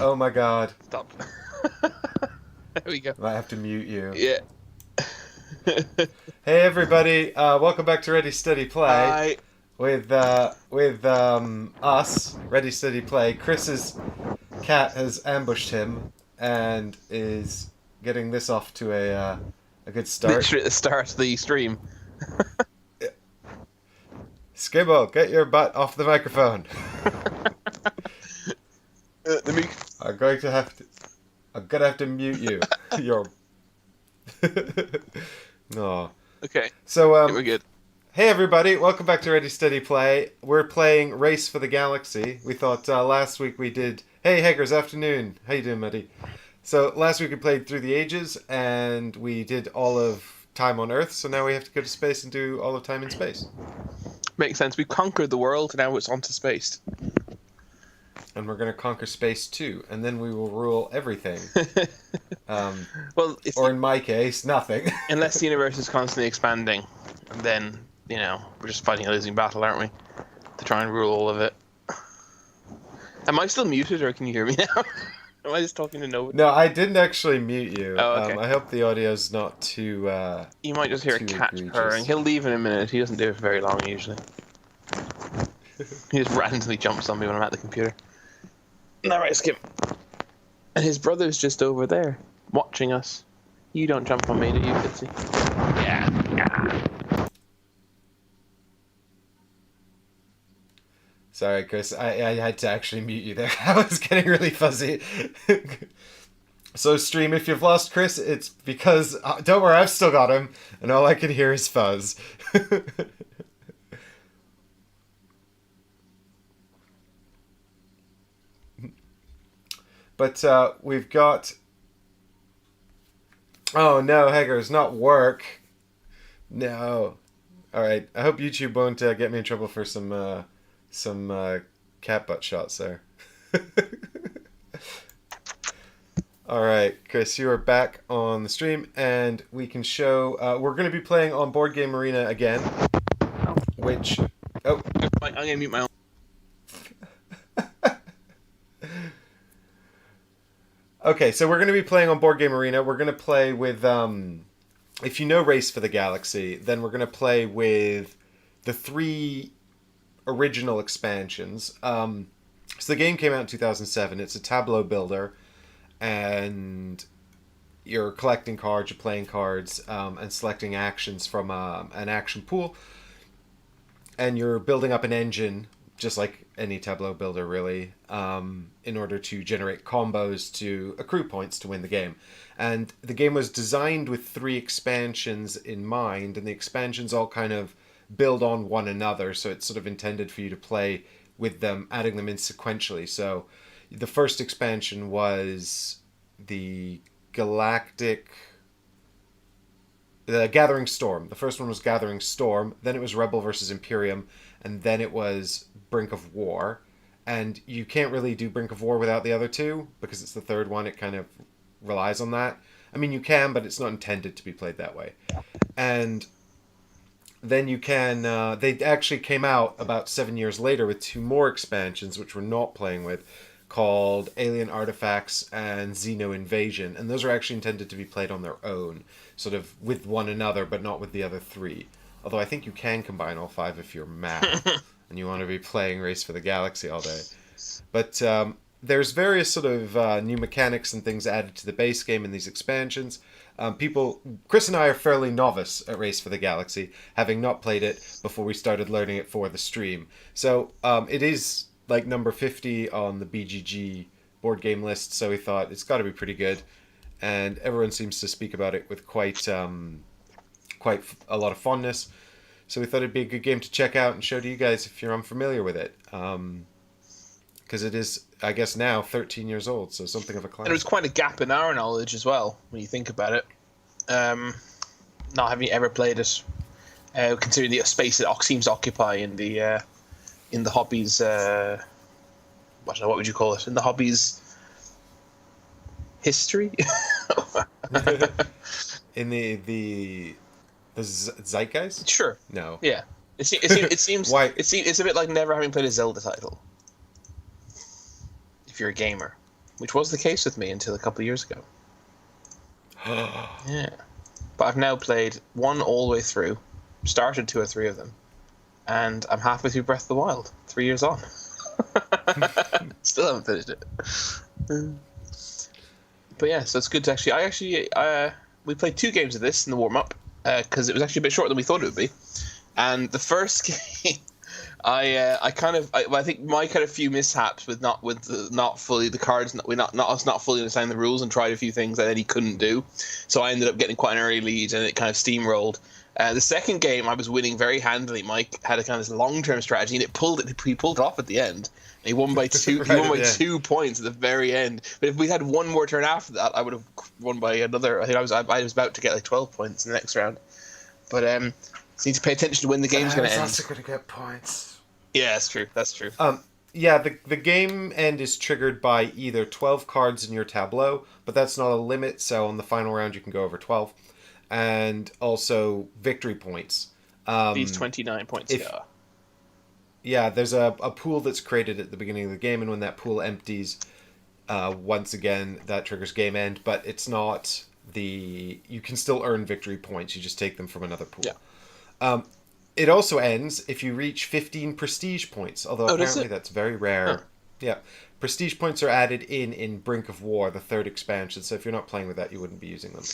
Oh my god. Stop. There we go. I have to mute you. Yeah. Hey everybody, welcome back to Ready Steady Play. Hi. With us, Ready Steady Play. Chris's cat has ambushed him and is getting this off to a good start. Literally at the start of the stream. Skibbo, get your butt off the microphone. Let me. I'm gonna have to mute you. You're. No. Okay. So We're good. hey everybody, welcome back to Ready Steady Play. We're playing Race for the Galaxy. We thought last week we did... Hey Haggers, afternoon. How you doing, buddy? So last week we played Through the Ages, and we did all of Time on Earth, so now we have to go to space and do all of Time in Space. Makes sense. We've conquered the world, now it's onto space. And we're going to conquer space too, and then we will rule everything. Well, or in my case, nothing. unless the universe is constantly expanding, then, we're just fighting a losing battle, aren't we? To try and rule all of it. Am I still muted, or can you hear me now? Am I just talking to nobody? No, I didn't actually mute you. Oh, okay. I hope the audio's not too... You might just hear a cat egregious. purring. He'll leave in a minute. He doesn't do it for very long, usually. He just randomly jumps on me when I'm at the computer. Alright, Skip. And his brother's just over there, watching us. You don't jump on me, do you, Fitzy? Yeah. Sorry, Chris. I had to actually mute you there. I was getting really fuzzy. So, stream, if you've lost Chris, it's because... don't worry, I've still got him, and all I can hear is fuzz. But we've got... Oh no, Haggers, not work. No. Alright, I hope YouTube won't get me in trouble for some cat butt shots there. Alright, Chris, you are back on the stream, and we can show... we're going to be playing on Board Game Arena again, which... Oh. I'm going to mute my own. Okay, so we're going to be playing on Board Game Arena. We're going to play with, if you know Race for the Galaxy, then we're going to play with the 3 original expansions. So the game came out in 2007. It's a tableau builder, and you're collecting cards, you're playing cards, and selecting actions from an action pool. And you're building up an engine, just like any tableau builder, really, in order to generate combos to accrue points to win the game. And the game was designed with 3 expansions in mind, and the expansions all kind of build on one another, so it's sort of intended for you to play with them, adding them in sequentially. So the first expansion was the galactic... The Gathering Storm. The first one was Gathering Storm, then it was Rebel versus Imperium, and then it was Brink of War. And you can't really do Brink of War without the other 2, because it's the third one, it kind of relies on that. I mean, you can, but it's not intended to be played that way. And then you can... they actually came out about 7 years later with 2 more expansions, which we're not playing with, called Alien Artifacts and Xeno Invasion. And those are actually intended to be played on their own, sort of with one another, but not with the other 3. Although I think you can combine all 5 if you're mad and you want to be playing Race for the Galaxy all day. But there's various sort of new mechanics and things added to the base game in these expansions. Chris and I are fairly novice at Race for the Galaxy, having not played it before we started learning it for the stream. So it is like number 50 on the BGG board game list, so we thought it's got to be pretty good. And everyone seems to speak about it with quite a lot of fondness. So we thought it'd be a good game to check out and show to you guys if you're unfamiliar with it. Because it is, I guess now, 13 years old, so something of a classic. And there's quite a gap in our knowledge as well, when you think about it. Not having ever played it, considering the space it seems to occupy in the hobbies... what would you call it? In the hobbies... history? In the zeitgeist? Sure. No. Yeah. It seems Why? it's a bit like never having played a Zelda title. If you're a gamer. which was the case with me until a couple of years ago. Yeah. But I've now played one all the way through, started 2 or 3 of them, and I'm halfway through Breath of the Wild, 3 years on. Still haven't finished it. But yeah, so it's good to actually. We played 2 games of this in the warm up because it was actually a bit shorter than we thought it would be. And the first game, I think Mike had a few mishaps with not fully the cards, not fully understanding the rules, and tried a few things that he couldn't do. So I ended up getting quite an early lead, and it kind of steamrolled. The second game, I was winning very handily. Mike had a kind of long-term strategy, and he pulled it off at the end. And he won by 2. Right, he won by yeah. 2 points at the very end. But if we had one more turn after that, I would have won by another. I think I was about to get like 12 points in the next round. But so you need to pay attention to when the game's going to I end. was also going to get points. Yeah, that's true. That's true. Yeah, the game end is triggered by either 12 cards in your tableau, but that's not a limit, so on the final round you can go over 12. And also victory points. These 29 points. Yeah, there's a pool that's created at the beginning of the game, and when that pool empties, once again, that triggers game end, but it's not you can still earn victory points, you just take them from another pool. Yeah. It also ends if you reach 15 prestige points, although apparently that's very rare. Huh. Yeah. Prestige points are added in Brink of War, the 3rd expansion, so if you're not playing with that, you wouldn't be using them.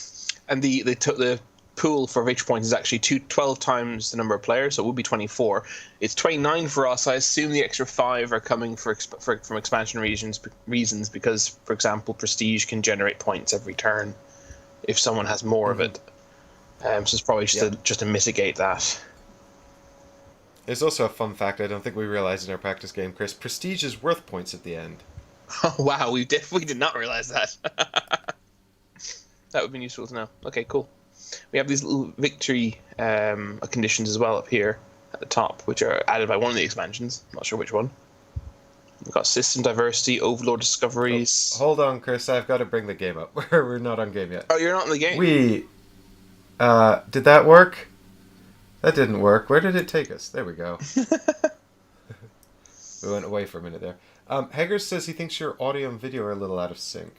And the pool for victory points is actually 12 times the number of players, so it would be 24. It's 29 for us. I assume the extra 5 are coming from expansion reasons because, for example, prestige can generate points every turn if someone has more of it. So it's probably just to mitigate that. There's also a fun fact I don't think we realized in our practice game, Chris. Prestige is worth points at the end. Oh, wow, we definitely did not realize that. That would have been useful to know. Okay, cool. We have these little victory conditions as well up here at the top, which are added by one of the expansions. I'm not sure which one. We've got system diversity, overlord discoveries. Oh, hold on, Chris. I've got to bring the game up. We're not on game yet. Oh, you're not in the game? Did that work? That didn't work. Where did it take us? There we go. We went away for a minute there. Hager says he thinks your audio and video are a little out of sync.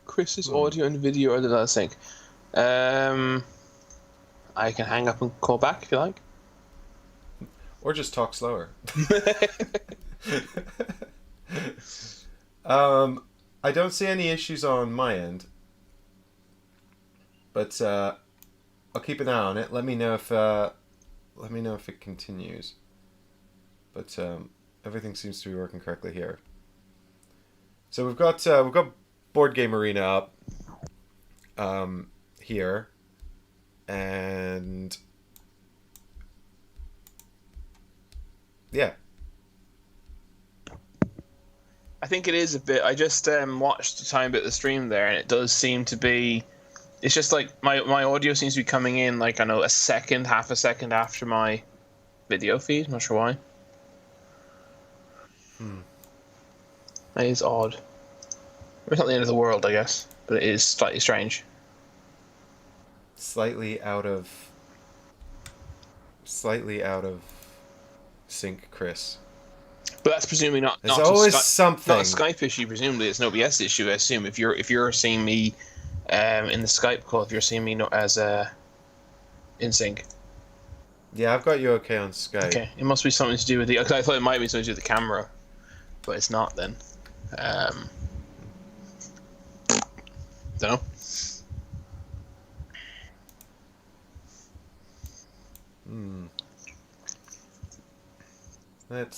Chris's audio and video are a little out of sync. I can hang up and call back if you like. Or just talk slower. I don't see any issues on my end. But I'll keep an eye on it. Let me know if it continues. But everything seems to be working correctly here. So we've got Board Game Arena up here, and yeah. I think it is a bit. I just watched a tiny bit of the stream there, and it does seem to be. It's just like my audio seems to be coming in like I know half a second after my video feed. I'm not sure why. That is odd. It's not the end of the world, I guess, but it is slightly strange. Slightly out of sync, Chris. But that's presumably not. There's always something. Not a Skype issue. Presumably, it's an OBS issue. I assume if you're seeing me in the Skype call, if you're seeing me as in sync. Yeah, I've got you okay on Skype. Okay, it must be something to do with the. Cause I thought it might be something to do with the camera, but it's not. Then, don't know. Let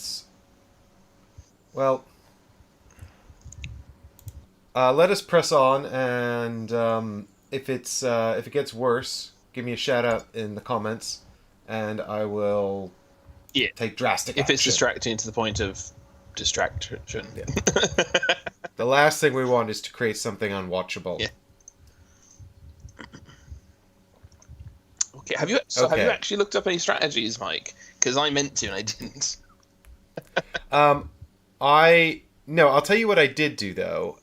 us press on, and if it gets worse, give me a shout out in the comments, and I will take drastic action. If it's distracting to the point of distraction. Yeah. The last thing we want is to create something unwatchable. Yeah. Okay. Have you actually looked up any strategies, Mike? Because I meant to and I didn't. No, I'll tell you what I did do though.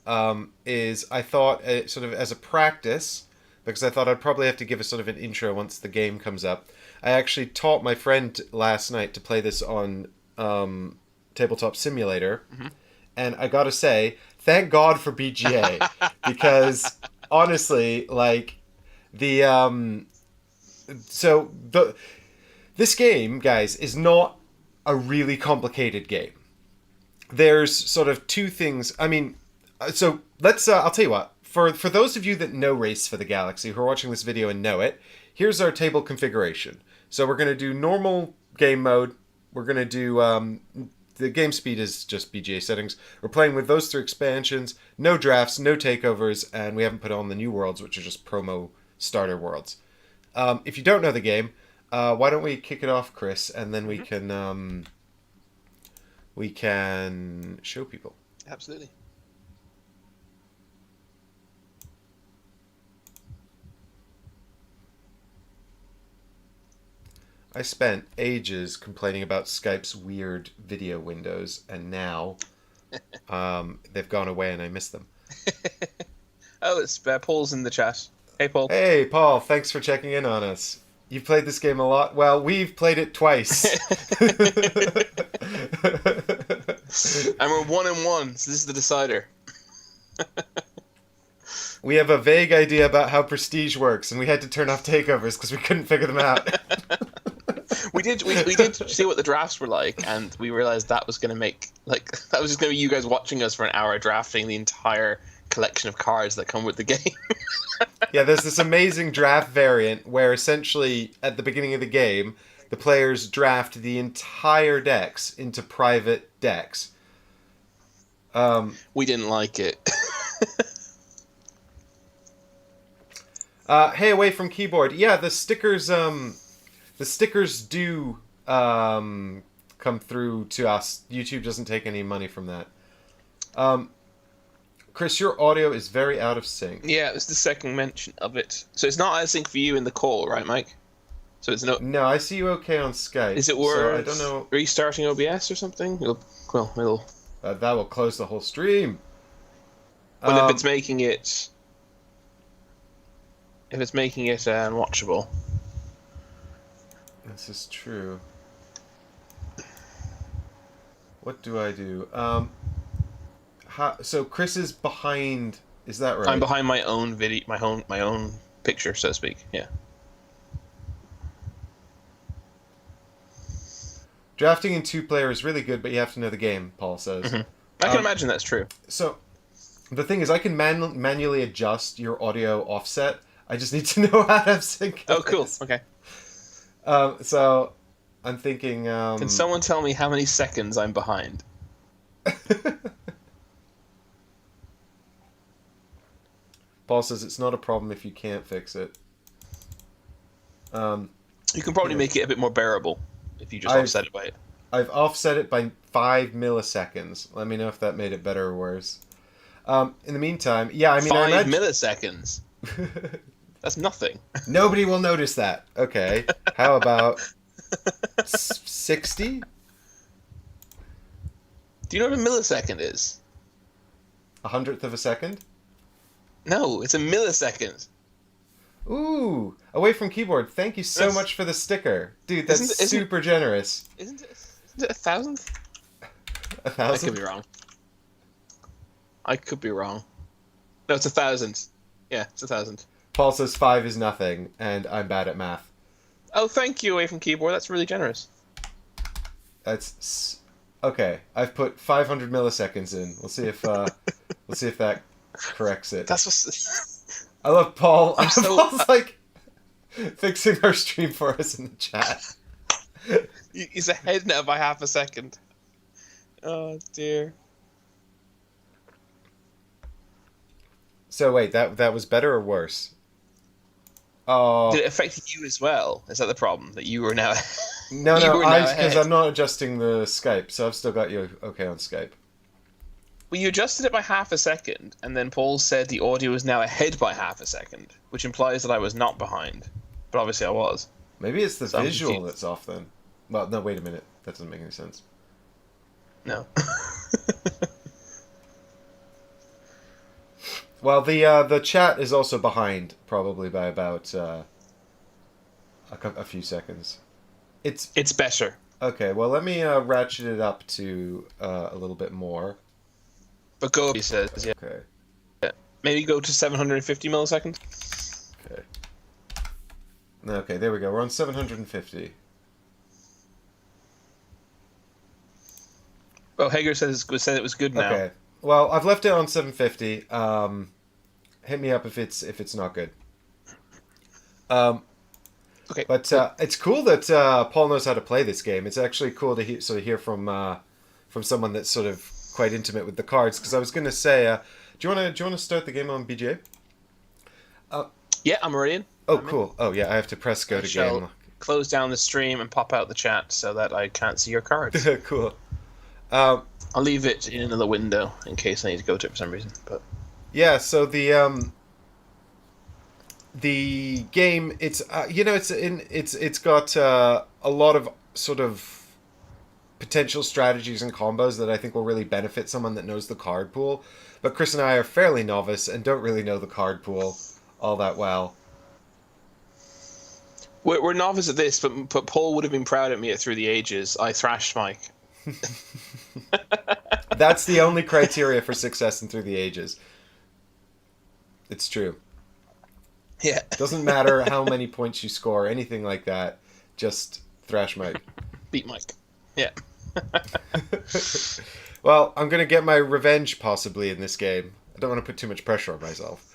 Is I thought sort of as a practice, because I thought I'd probably have to give a sort of an intro once the game comes up. I actually taught my friend last night to play this on Tabletop Simulator, and I gotta say, thank God for BGA, because honestly, like the so the this game, guys, is not a really complicated game. There's sort of two things. I mean, so let's. I'll tell you what. For those of you that know Race for the Galaxy who are watching this video and know it, here's our table configuration. So we're gonna do normal game mode. We're gonna do the game speed is just BGA settings. We're playing with those three expansions. No drafts, no takeovers, and we haven't put on the new worlds, which are just promo starter worlds. If you don't know the game, why don't we kick it off, Chris, and then we can show people. Absolutely. I spent ages complaining about Skype's weird video windows, and now they've gone away and I miss them. Oh, it's Paul's in the chat. Hey, Paul. Hey, Paul, thanks for checking in on us. You've played this game a lot. Well, we've played it twice. And we're 1-1, so this is the decider. We have a vague idea about how Prestige works, and we had to turn off takeovers because we couldn't figure them out. We did see what the drafts were like, and we realized that was going to make, like, that was just going to be you guys watching us for an hour drafting the entire collection of cards that come with the game. Yeah, there's this amazing draft variant where essentially at the beginning of the game, the players draft the entire decks into private decks. We didn't like it. Hey, away from keyboard. Yeah, the stickers do come through to us. YouTube doesn't take any money from that. Chris, your audio is very out of sync. Yeah, it's the second mention of it. So it's not out of sync for you in the call, right, Mike? So it's no. No, I see you okay on Skype. Is it worth I don't know. restarting OBS or something? It'll. That will close the whole stream. Well, if it's making it. If it's making it unwatchable. This is true. What do I do? So Chris is behind. Is that right? I'm behind my own video, my own picture, so to speak. Yeah. Drafting in two-player is really good, but you have to know the game, Paul says. Mm-hmm. I can imagine that's true. So, the thing is, I can manually adjust your audio offset. I just need to know how to sync. Oh, cool. Okay. So, I'm thinking... Can someone tell me how many seconds I'm behind? Paul says it's not a problem if you can't fix it. You can probably make it a bit more bearable if you just offset it by it. I've offset it by 5 milliseconds. Let me know if that made it better or worse. In the meantime, yeah, I mean... 5 milliseconds? That's nothing. Nobody will notice that. Okay. How about 60? Do you know what a millisecond is? 100th of a second? No, it's a millisecond. Ooh, away from keyboard. Thank you so much for the sticker. Dude, that's super generous. Isn't it 1,000? 1,000? I could be wrong. No, it's 1,000. Yeah, it's 1,000. Paul says 5 is nothing, and I'm bad at math. Oh, thank you, away from keyboard. That's really generous. That's... Okay, I've put 500 milliseconds in. We'll see if that corrects it. That's what's... I love Paul. Paul's like fixing our stream for us in the chat. He's ahead now by half a second. Oh dear. So wait, that was better or worse? Oh. Did it affect you as well? Is that the problem? That you were now... No, because I'm not adjusting the Skype, so I've still got you okay on Skype. Well, you adjusted it by half a second, and then Paul said the audio is now ahead by half a second, which implies that I was not behind. But obviously I was. Maybe it's the visual that's off then. Well, no, wait a minute. That doesn't make any sense. No. Well, the chat is also behind, probably by about a few seconds. It's better. Okay, well, let me ratchet it up to a little bit more. But go up, he says, yeah. Okay. Maybe go to 750 milliseconds. Okay. Okay, there we go. We're on 750. Oh, Hager said it was good now. Okay. Well, I've left it on 750. Hit me up if it's not good. Okay. But it's cool that Paul knows how to play this game. It's actually cool to hear from someone that's sort of quite intimate with the cards. Because I was going to say, do you want to start the game on BGA? Yeah, I'm ready. Oh, cool. Oh, yeah. I have to press go to game. Close down the stream and pop out the chat so that I can't see your cards. Cool. I'll leave it in another window in case I need to go to it for some reason. But yeah, so the game, it's got a lot of sort of potential strategies and combos that I think will really benefit someone that knows the card pool. But Chris and I are fairly novice and don't really know the card pool all that well. We're novice at this, but Paul would have been proud of me through the ages. I thrashed Mike. That's the only criteria for success in Through the Ages. It's true. Yeah. Doesn't matter how many points you score, anything like that. Just thrash Mike. Beat Mike. Yeah. Well, I'm going to get my revenge possibly in this game. I don't want to put too much pressure on myself.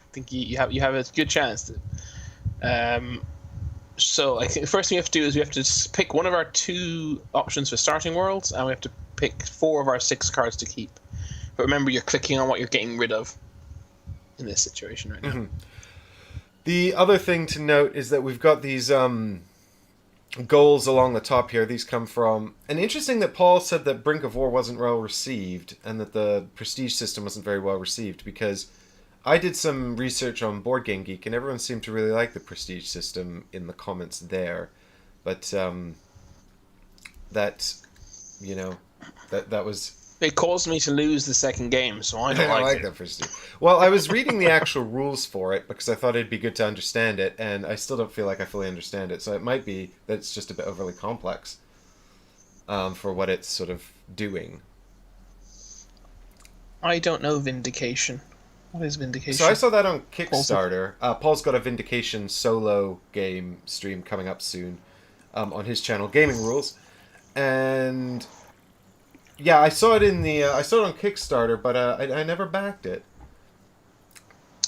I think you have a good chance. So I think the first thing we have to do is we have to pick one of our 2 options for starting worlds, and we have to pick 4 of our 6 cards to keep. But remember, you're clicking on what you're getting rid of in this situation right now. Mm-hmm. The other thing to note is that we've got these goals along the top here. These come from... And interesting that Paul said that Brink of War wasn't well received and that the prestige system wasn't very well received, because I did some research on Board Game Geek and everyone seemed to really like the prestige system in the comments there. But that was... It caused me to lose the second game, so I don't like it. That prestige. Well, I was reading the actual rules for it because I thought it'd be good to understand it, and I still don't feel like I fully understand it. So it might be that it's just a bit overly complex for what it's sort of doing. I don't know Vindication. What is Vindication? So I saw that on Kickstarter. Paul's got a Vindication solo game stream coming up soon on his channel, Gaming Rules, and yeah, I saw it on Kickstarter, but I never backed it.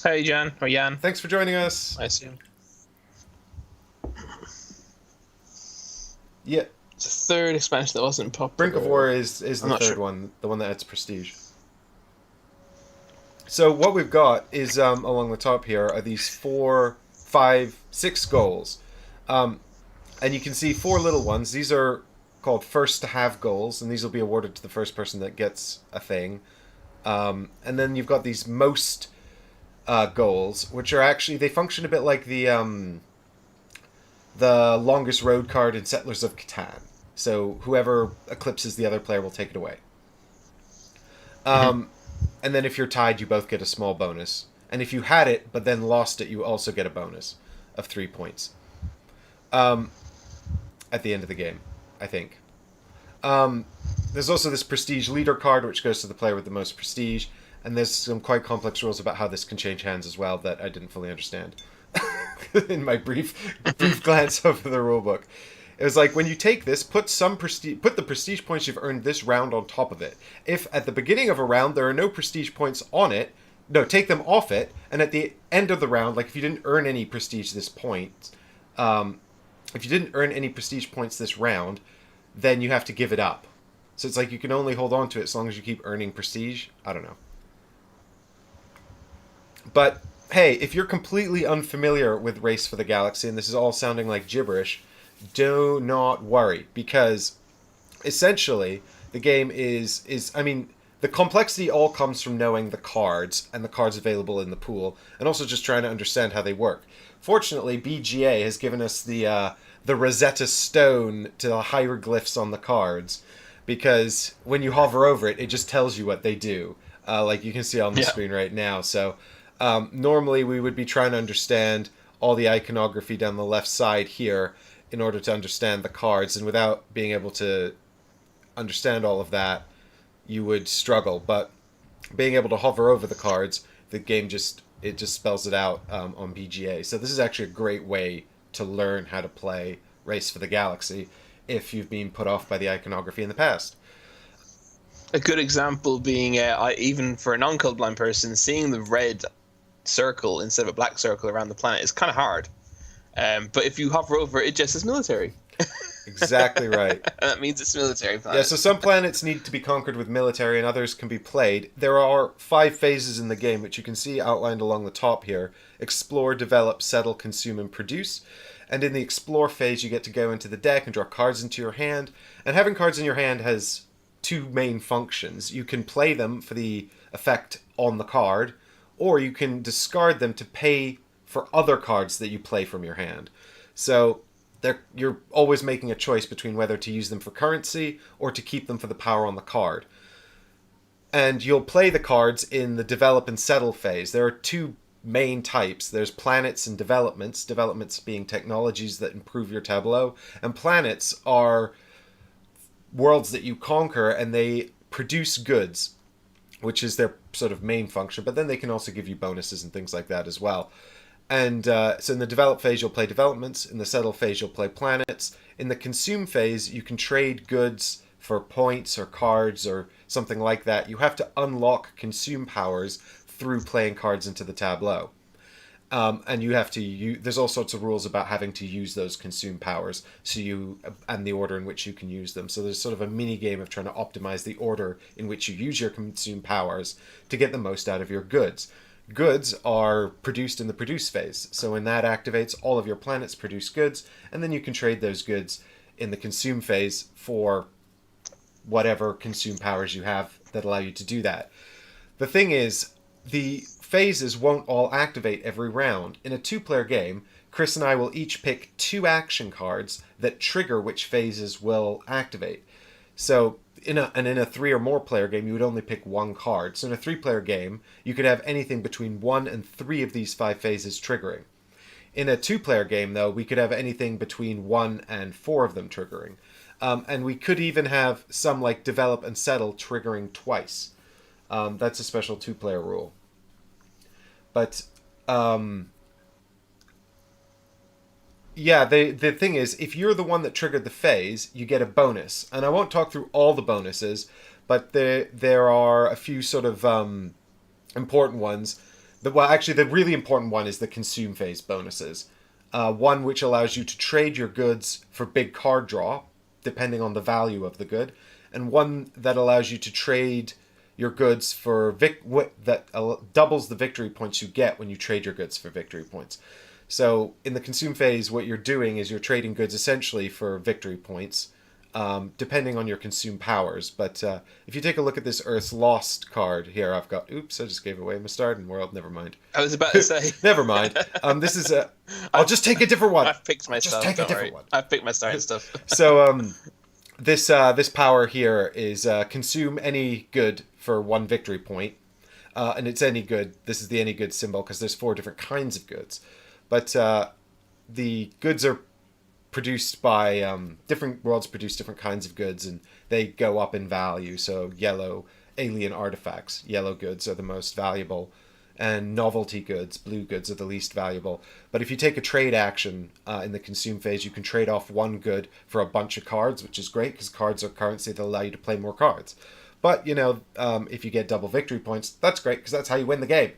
Hey, Jan or Jan. Thanks for joining us. I assume. Yeah. It's the 3rd expansion that wasn't popular. Brink of War is the 3rd one, the one that adds prestige. So what we've got is along the top here are these 4, 5, 6 goals, and you can see 4 little ones. These are called first to have goals, and these will be awarded to the first person that gets a thing. And then you've got these most goals, which are actually, they function a bit like the longest road card in Settlers of Catan. So whoever eclipses the other player will take it away. And then if you're tied, you both get a small bonus. And if you had it, but then lost it, you also get a bonus of 3 points. At the end of the game, I think. There's also this prestige leader card, which goes to the player with the most prestige. And there's some quite complex rules about how this can change hands as well that I didn't fully understand in my brief glance over the rulebook. It was like, when you take this, put the prestige points you've earned this round on top of it. If at the beginning of a round there are no prestige points on it, no, take them off it, and at the end of the round, like if you didn't earn any prestige this points this round, then you have to give it up. So it's like you can only hold on to it as long as you keep earning prestige. I don't know. But hey, if you're completely unfamiliar with Race for the Galaxy and this is all sounding like gibberish, do not worry, because essentially the game is I mean, the complexity all comes from knowing the cards and the cards available in the pool, and also just trying to understand how they work. Fortunately, BGA has given us the Rosetta Stone to the hieroglyphs on the cards, because when you hover over it, it just tells you what they do, like you can see on the screen right now. So normally we would be trying to understand all the iconography down the left side here in order to understand the cards, and without being able to understand all of that, you would struggle. But being able to hover over the cards, the game just spells it out on BGA. So this is actually a great way to learn how to play Race for the Galaxy if you've been put off by the iconography in the past. A good example being, even for a non-colorblind person, seeing the red circle instead of a black circle around the planet is kind of hard. But if you hover over it, just says military. Exactly right. And that means it's military planet. Yeah, so some planets need to be conquered with military and others can be played. There are 5 phases in the game, which you can see outlined along the top here. Explore, develop, settle, consume, and produce. And in the explore phase, you get to go into the deck and draw cards into your hand. And having cards in your hand has 2 main functions. You can play them for the effect on the card, or you can discard them to pay for other cards that you play from your hand. So you're always making a choice between whether to use them for currency or to keep them for the power on the card. And you'll play the cards in the develop and settle phase. There are 2 main types. There's planets and developments. Developments being technologies that improve your tableau. And planets are worlds that you conquer and they produce goods, which is their sort of main function. But then they can also give you bonuses and things like that as well. And so in the develop phase, you'll play developments. In the settle phase, you'll play planets. In the consume phase, you can trade goods for points or cards or something like that. You have to unlock consume powers through playing cards into the tableau. And you have to there's all sorts of rules about having to use those consume powers and the order in which you can use them. So there's sort of a mini game of trying to optimize the order in which you use your consume powers to get the most out of your goods. Goods are produced in the produce phase. So when that activates, all of your planets produce goods, and then you can trade those goods in the consume phase for whatever consume powers you have that allow you to do that. The thing is, the phases won't all activate every round. In a 2-player game, Chris and I will each pick 2 action cards that trigger which phases will activate. So in a 3 or more player game, you would only pick 1 card. So in a 3-player game, you could have anything between 1 and 3 of these 5 phases triggering. In a 2-player game, though, we could have anything between 1 and 4 of them triggering. And we could even have some like develop and settle triggering twice. That's a special 2-player rule. But yeah, the thing is, if you're the one that triggered the phase, you get a bonus. And I won't talk through all the bonuses, but there are a few sort of important ones. Actually, the really important one is the consume phase bonuses. One which allows you to trade your goods for big card draw, depending on the value of the good. And one that allows you to trade your goods for doubles the victory points you get when you trade your goods for victory points. So in the consume phase, what you're doing is you're trading goods essentially for victory points, depending on your consume powers. But if you take a look at this Earth's Lost card here, I've got... Oops, I just gave away my Starting World. Never mind. I was about to say. Never mind. This is a... I'll just take a different one. I've picked my stuff. Just take a different one. I've picked my starting stuff. So this power here is consume any good for 1 victory point. And it's any good. This is the any good symbol because there's 4 different kinds of goods. But the goods are produced by different worlds produce different kinds of goods and they go up in value. So yellow alien artifacts, yellow goods are the most valuable, and novelty goods, blue goods, are the least valuable. But if you take a trade action in the consume phase, you can trade off 1 good for a bunch of cards, which is great because cards are currency that allow you to play more cards. But, if you get double victory points, that's great because that's how you win the game.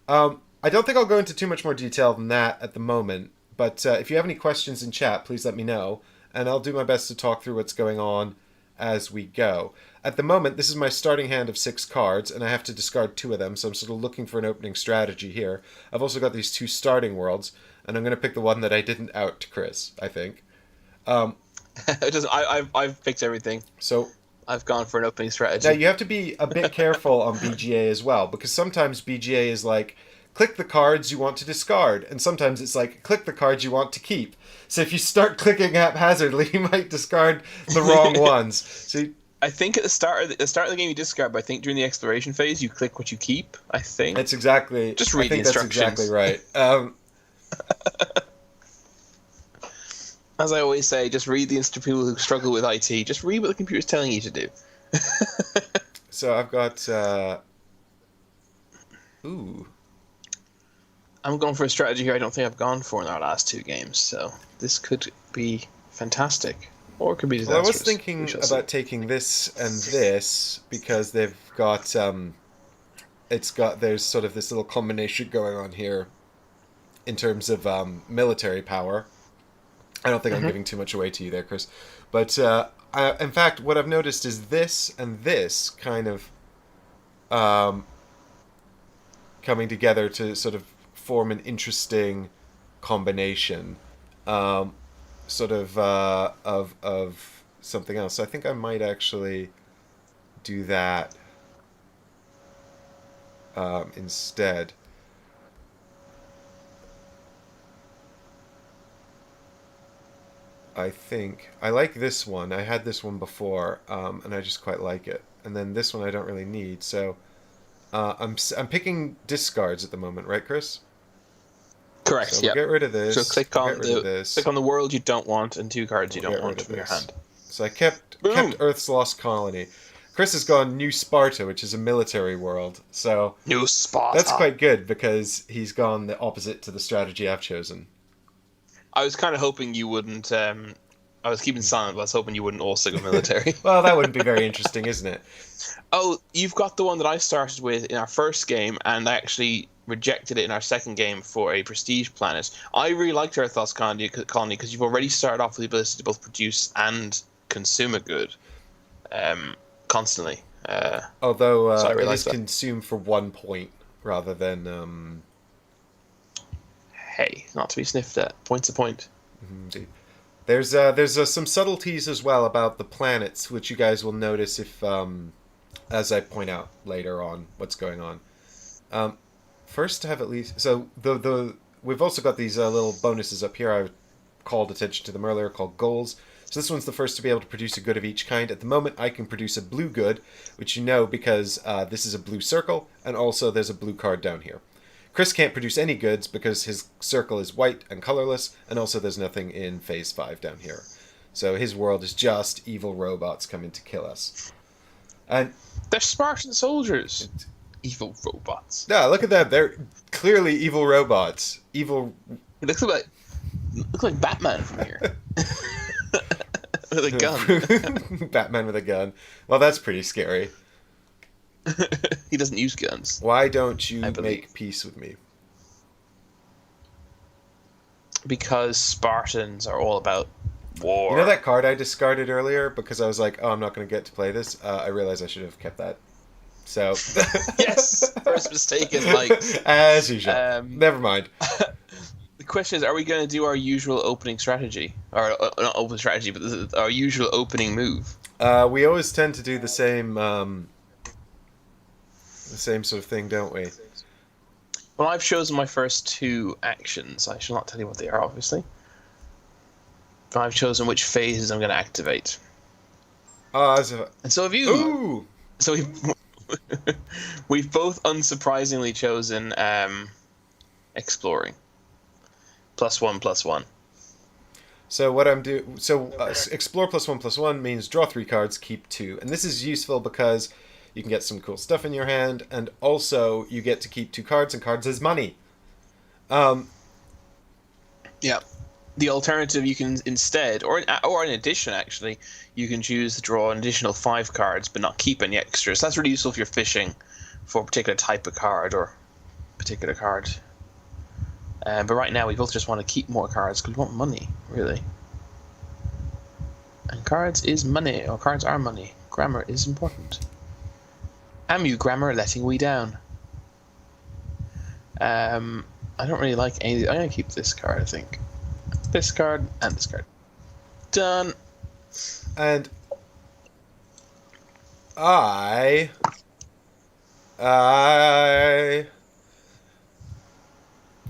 I don't think I'll go into too much more detail than that at the moment, but if you have any questions in chat, please let me know, and I'll do my best to talk through what's going on as we go. At the moment, this is my starting hand of 6 cards, and I have to discard 2 of them, so I'm sort of looking for an opening strategy here. I've also got these 2 starting worlds, and I'm going to pick the one that I didn't out to Chris, I think. I've picked everything. So I've gone for an opening strategy. Now, you have to be a bit careful on BGA as well, because sometimes BGA is like, click the cards you want to discard, and sometimes it's like, click the cards you want to keep. So if you start clicking haphazardly, you might discard the wrong ones. So I think at the start of the game you discard, but I think during the exploration phase you click what you keep. I think that's exactly. Just read the instructions. That's exactly right. As I always say, just read the people who struggle with IT. Just read what the computer's telling you to do. So I've got. Ooh. I'm going for a strategy here I don't think I've gone for in our last two games, so this could be fantastic. Or it could be Well, I was disastrous. We thinking shall see. about taking this and this because they've got. It's got. There's sort of this little combination going on here in terms of military power. I don't think I'm Hmm. giving too much away to you there, Chris. But in fact, what I've noticed is this and this kind of um, coming together to sort of form an interesting combination, um, sort of something else. So I think I might actually do that instead. I think I like this one. I had this one before, and I just quite like it. And then this one I don't really need. So I'm picking discards at the moment, right, Chris? So Correct. we'll Yep. get rid of So this. We'll get rid of click this. on the world you don't want and two cards you We'll don't get rid want of from your this. hand. So I kept Boom. Earth's Lost Colony. Chris has gone New Sparta, which is a military world. So New that's Sparta. quite good because he's gone the opposite to the strategy I've chosen. I was kind of hoping you wouldn't. I was keeping silent, but I was hoping you wouldn't also go military. Well, that wouldn't be very interesting, isn't it? Oh, you've got the one that I started with in our first game, and I actually rejected it in our second game for a prestige planet. I really liked Earth Lost Colony because you've already started off with the ability to both produce and consume a good constantly. Although So I really it is liked that. consumed for 1 point rather than. Hey, not to be sniffed at. Point's a point. Indeed. There's some subtleties as well about the planets, which you guys will notice if as I point out later on what's going on. Um, First to have at least so the we've also got these little bonuses up here. I called attention to them earlier called goals. So this one's the first to be able to produce a good of each kind. At the moment, I can produce a blue good, which you know because this is a blue circle, and also there's a blue card down here. Chris can't produce any goods because his circle is white and colorless, and also there's nothing in Phase 5 down here. So his world is just evil robots coming to kill us. And They're Spartan soldiers. Evil robots. yeah, look at them. They're clearly evil robots. Evil. It looks like Batman from here with a gun. Batman with a gun. Well, that's pretty scary. He doesn't use guns, Why don't you I believe, make peace with me? because Spartans are all about You know war. that card I discarded earlier because I was like, oh, I'm not going to get to play this? I realized I should have kept that. So. Yes, first mistake in life. As usual. Um, Never mind. the question is, are we going to do our usual opening strategy, or not open strategy, but our usual opening move? We always tend to do the same sort of thing, don't we? Well, I've chosen my first two actions. I shall not tell you what they are, obviously. But I've chosen which phases I'm going to activate, and so have you. Ooh! So we've both unsurprisingly chosen exploring. +1/+1. So what I'm doing, explore +1/+1 means draw 3 cards, keep 2, and this is useful because you can get some cool stuff in your hand, and also you get to keep 2 cards, and cards is money. Um, Yeah. The alternative, you can instead, or in addition, actually, you can choose to draw an additional 5 cards, but not keep any extras. That's really useful if you're fishing for a particular type of card or particular card. But right now, we both just want to keep more cards because we want money, really. And cards is money, or cards are money. Grammar is important. Am you grammar letting we down? I don't really like any. I'm gonna keep this card, I think. This card and this card. Done. and I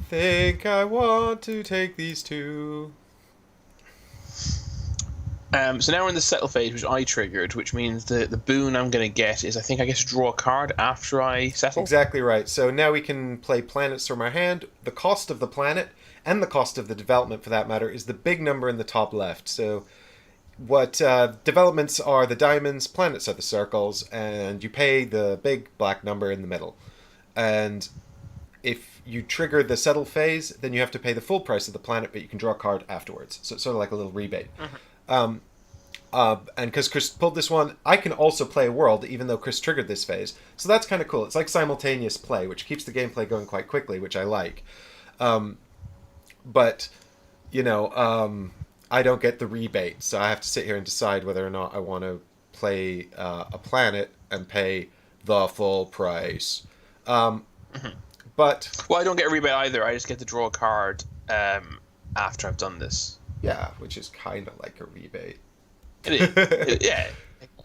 think I want to take these 2. So now we're in the settle phase, which I triggered, which means the boon I'm going to get is I think I get to draw a card after I settle. Exactly right. So now we can play planets from our hand. The cost of the planet and the cost of the development, for that matter, is the big number in the top left. So what developments are the diamonds, planets are the circles, and you pay the big black number in the middle. And if you trigger the settle phase, then you have to pay the full price of the planet, but you can draw a card afterwards. So it's sort of like a little rebate. Um, and because Chris pulled this one, I can also play a world, even though Chris triggered this phase. So that's kind of cool. It's like simultaneous play, which keeps the gameplay going quite quickly, which I like. But, I don't get the rebate, so I have to sit here and decide whether or not I want to play a planet and pay the full price. But Well, I don't get a rebate either. I just get to draw a card after I've done this. yeah, which is kind of like a rebate. It is. Yeah.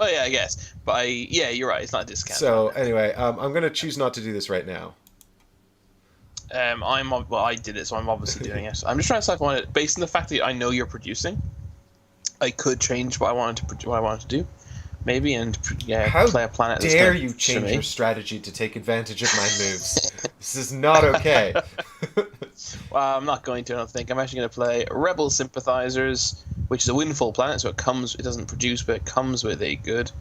Oh yeah, I guess. But yeah, you're right. It's not a discount. So anyway, I'm going to choose not to do this right now. I did it, so I'm obviously doing it. I'm just trying to decide if I want it based on the fact that I know you're producing. I could change what I wanted to do, maybe, and play a planet. How dare you change your strategy to take advantage of my moves? This is not okay. Well, I'm not going to. I don't think I'm actually going to play Rebel Sympathizers, which is a windfall planet, so it doesn't produce, but it comes with a good.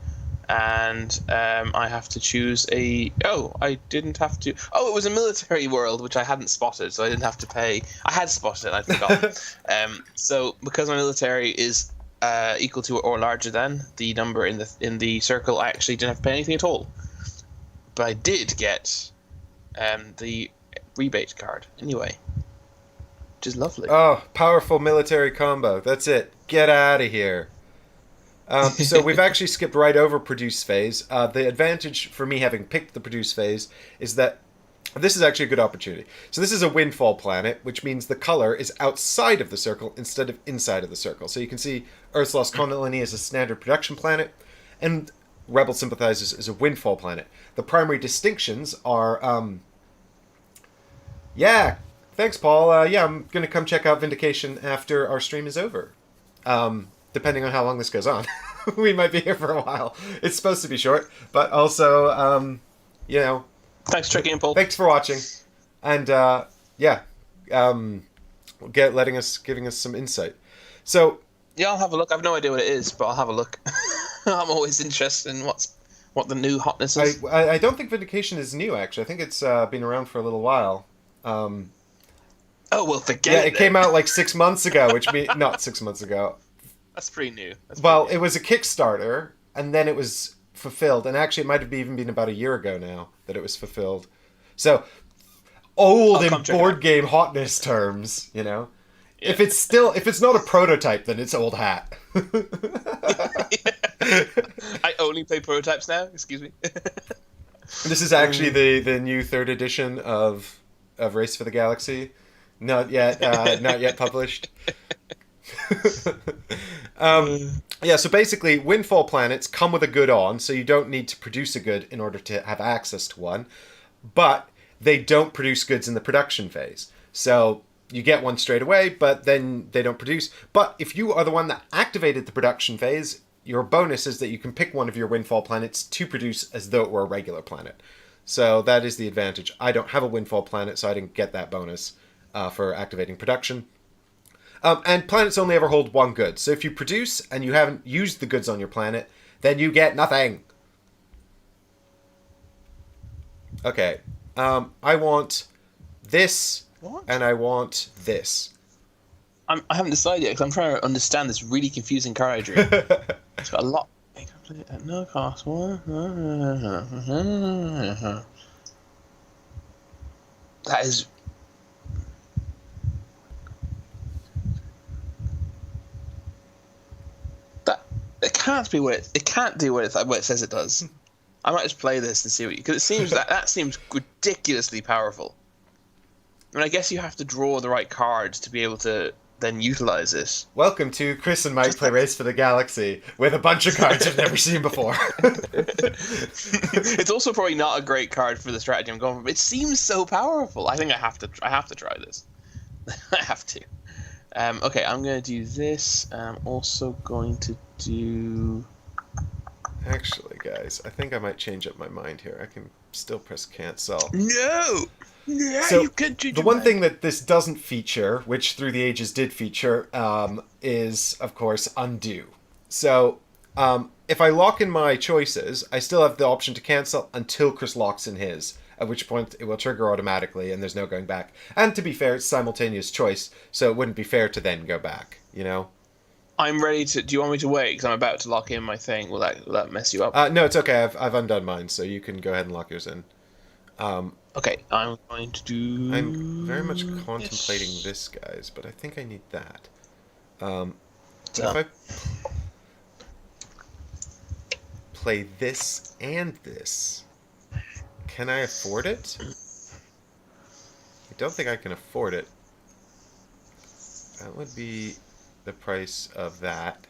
And I have to choose I didn't have to. Oh, it was a military world, which I hadn't spotted, so I didn't have to pay. I had spotted it, I forgot. So because my military is equal to or larger than the number in the circle, I actually didn't have to pay anything at all. But I did get the rebate card anyway, which is lovely. Oh, powerful military combo. That's it. Get out of here. So we've actually skipped right over produce phase. The advantage for me having picked the produce phase is that this is actually a good opportunity. So this is a windfall planet, which means the color is outside of the circle instead of inside of the circle. So you can see Earth's Lost Colony is a standard production planet, and Rebel Sympathizers is a windfall planet. The primary distinctions are, yeah, thanks, Paul. I'm going to come check out Vindication after our stream is over. Depending on how long this goes on. We might be here for a while. It's supposed to be short, but also, Thanks for checking in, Paul. Thanks for watching. And, giving us some insight. So... Yeah, I'll have a look. I have no idea what it is, but I'll have a look. I'm always interested in what the new hotness is. I don't think Vindication is new, actually. I think it's been around for a little while. Oh, well, forget it. It came out like 6 months ago, not 6 months ago. That's pretty new. It was a Kickstarter, and then it was fulfilled. And actually, it might have even been about a year ago now that it was fulfilled. So, old in board game hotness terms, Yeah. If it's not a prototype, then it's old hat. I only play prototypes now. Excuse me. This is actually the new 3rd edition of Race for the Galaxy. Not yet published. So basically, windfall planets come with a good on, so you don't need to produce a good in order to have access to one, but they don't produce goods in the production phase. So you get one straight away, but then they don't produce. But if you are the one that activated the production phase, your bonus is that you can pick one of your windfall planets to produce as though it were a regular planet. So that is the advantage. I don't have a windfall planet, so I didn't get that bonus for activating production. And planets only ever hold one good. So if you produce and you haven't used the goods on your planet, then you get nothing. Okay. I want this, and I want this. I haven't decided yet, because I'm trying to understand this really confusing card I drew. It's got a lot. At no cost. That is... It can't be what it can't do what it says it does. I might just play this and see because it seems that seems ridiculously powerful. I mean, I guess you have to draw the right cards to be able to then utilize this. Welcome to Chris and Mike Play Race for the Galaxy with a bunch of cards you've never seen before. It's also probably not a great card for the strategy I'm going for. But it seems so powerful. I think I have to try this. I have to. Okay, I'm going to do this. I'm also going to do... Actually, guys, I think I might change up my mind here. I can still press cancel. No! So, you can't change the one thing that this doesn't feature, which Through the Ages did feature, is, of course, undo. So, if I lock in my choices, I still have the option to cancel until Chris locks in his, at which point it will trigger automatically and there's no going back. And to be fair, it's simultaneous choice, so it wouldn't be fair to then go back, you know? I'm ready to. Do you want me to wait? Because I'm about to lock in my thing. Will that mess you up? No, it's okay. I've undone mine, so you can go ahead and lock yours in. Okay, I'm going to do. I'm very much contemplating this, guys, but I think I need that. If I play this and this, can I afford it? I don't think I can afford it. That would be the price of that.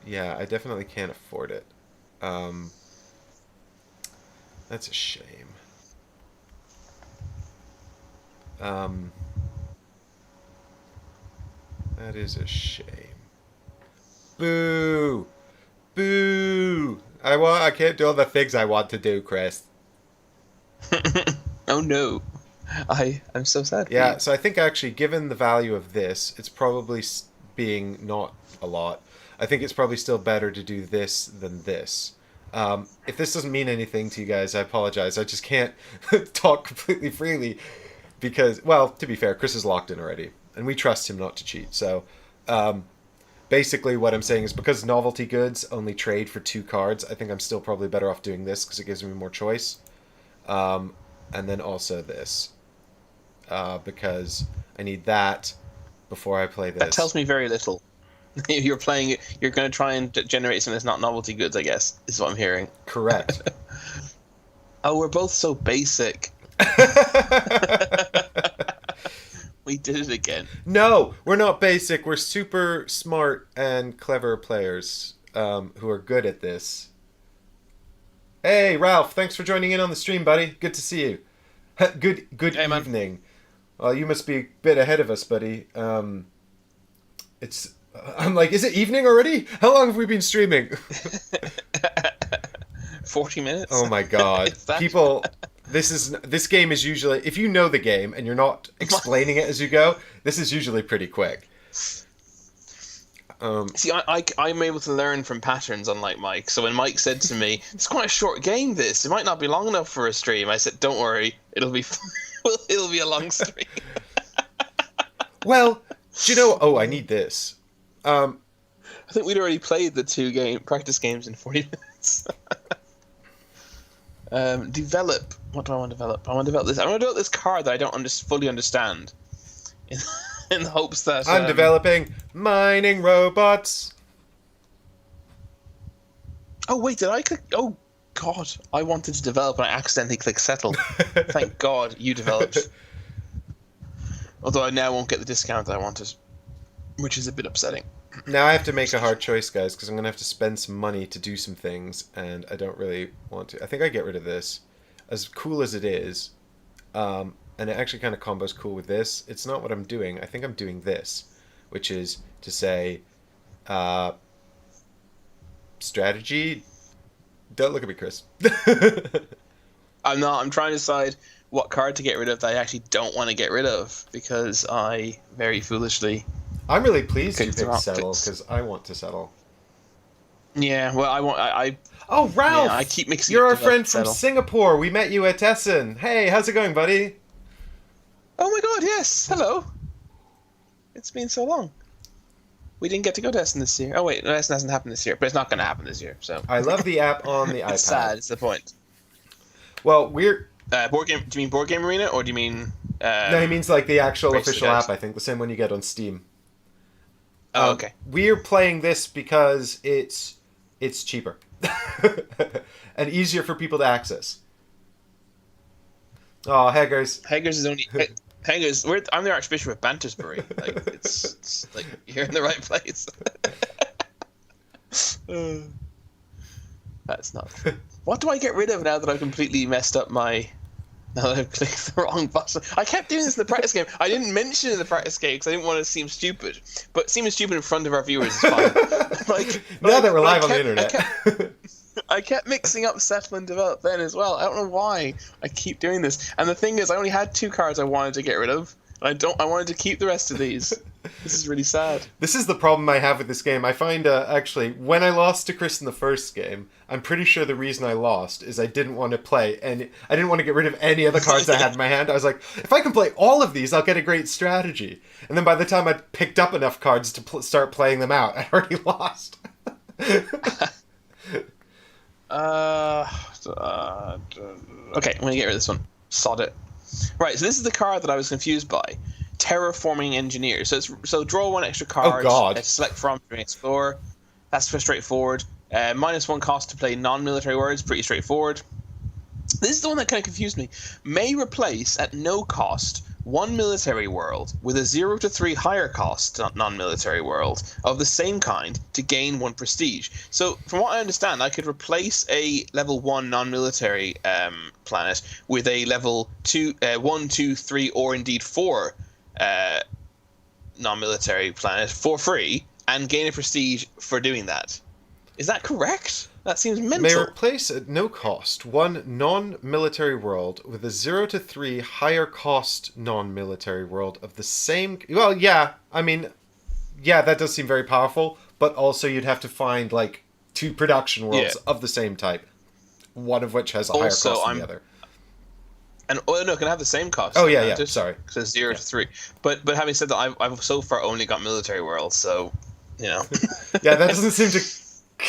Yeah, I definitely can't afford it. That's a shame. That is a shame. Boo! Boo! I can't do all the things I want to do, Chris. Oh no, I'm so sad. Yeah, so I think actually, given the value of this, it's probably being not a lot. I think it's probably still better to do this than this. If this doesn't mean anything to you guys, I apologize. I just can't talk completely freely because, well, to be fair, Chris is locked in already, and we trust him not to cheat. So, basically, what I'm saying is because novelty goods only trade for 2 cards, I think I'm still probably better off doing this because it gives me more choice. And then also this, because I need that before I play this. That tells me very little. You're playing it. You're going to try and generate something that's not novelty goods, I guess, is what I'm hearing. Correct. Oh, we're both so basic. We did it again. No, we're not basic. We're super smart and clever players who are good at this. Hey, Ralph, thanks for joining in on the stream, buddy. Good to see you. Good Hey, man. evening. Well, you must be a bit ahead of us, buddy. I'm like, is it evening already? How long have we been streaming? 40 minutes. Oh my god. People, this game is usually, if you know the game and you're not explaining it as you go, this is usually pretty quick. See, I'm able to learn from patterns, unlike Mike. So when Mike said to me, "It's quite a short game. This it might not be long enough for a stream," I said, "Don't worry, it'll be a long stream." Well, do you know? Oh, I need this. I think we'd already played the 2 practice games in 40 minutes. Develop. What do I want to develop? I want to develop this. I want to develop this card that I don't fully understand. In the hopes that I'm developing mining robots. Oh wait, did I click? Oh God, I wanted to develop and I accidentally clicked settle. Thank God you developed. Although I now won't get the discount that I wanted, which is a bit upsetting. Now I have to make a hard choice, guys, because I'm going to have to spend some money to do some things, and I don't really want to. I think I get rid of this. As cool as it is, and it actually kind of combos cool with this, it's not what I'm doing. I think I'm doing this, which is to say, strategy. Don't look at me, Chris. I'm not. I'm trying to decide what card to get rid of that I actually don't want to get rid of, because I very foolishly... I'm really pleased you picked the picked wrong settle, picks. because I want to settle. Yeah, well, I Oh, Ralph! Yeah, I keep mixing You're up our develop friend and from settle. Singapore. We met you at Essen. Hey, how's it going, buddy? Oh my God, yes. Hello. It's been so long. We didn't get to go to Essen this year. Oh wait, no, Essen hasn't happened this year, but it's not going to happen this year. So I love the app on the iPad. it's sad. It's the point. Well, we're... Board game? Do you mean Board Game Arena, or do you mean? No, he means like the actual Race to official Dice. app, I think. The same one you get on Steam. Oh, okay. We're playing this because it's cheaper. And easier for people to access. Oh, Heggers. Haggers is only Haggers. I'm the Archbishop of Bantersbury. Like it's like you're in the right place. That's not true. What do I get rid of now that I've completely messed up my? Now that I've clicked the wrong button. I kept doing this in the practice game. I didn't mention it in the practice game because I didn't want to seem stupid. But seeming stupid in front of our viewers is fine. Now that we're live on the internet. I kept mixing up settle and develop then as well. I don't know why I keep doing this. And the thing is, I only had 2 cards I wanted to get rid of. And I wanted to keep the rest of these. This is really sad. This is the problem I have with this game. I find, actually, when I lost to Chris in the first game, I'm pretty sure the reason I lost is I didn't want to play, and I didn't want to get rid of any of the cards I had in my hand. I was like, if I can play all of these, I'll get a great strategy. And then by the time I'd picked up enough cards to start playing them out, I already lost. Okay, I'm gonna get rid of this one. Sod it. Right, so this is the card that I was confused by. Terraforming Engineer. So draw one extra card. Oh, God. Select from to explore. That's straightforward. -1 cost to play non-military words. Pretty straightforward. This is the one that kind of confused me. May replace at no cost 1 military world with a 0 to 3 higher cost non-military world of the same kind to gain 1 prestige. So from what I understand, I could replace a level 1 non-military planet with a level 2, 1, 2, 3, or indeed 4 non-military planet for free and gain a prestige for doing that. Is that correct? That seems mental. May replace at no cost 1 non-military world with a 0 to 3 higher cost non-military world of the same... Well, yeah, I mean, yeah, that does seem very powerful, but also you'd have to find, like, 2 production worlds of the same type, one of which has a higher cost than the other. And no, can I have the same cost? Oh, yeah, sorry. So 0 to 3. But having said that, I've so far only got military worlds, so, you know. Yeah, that doesn't seem to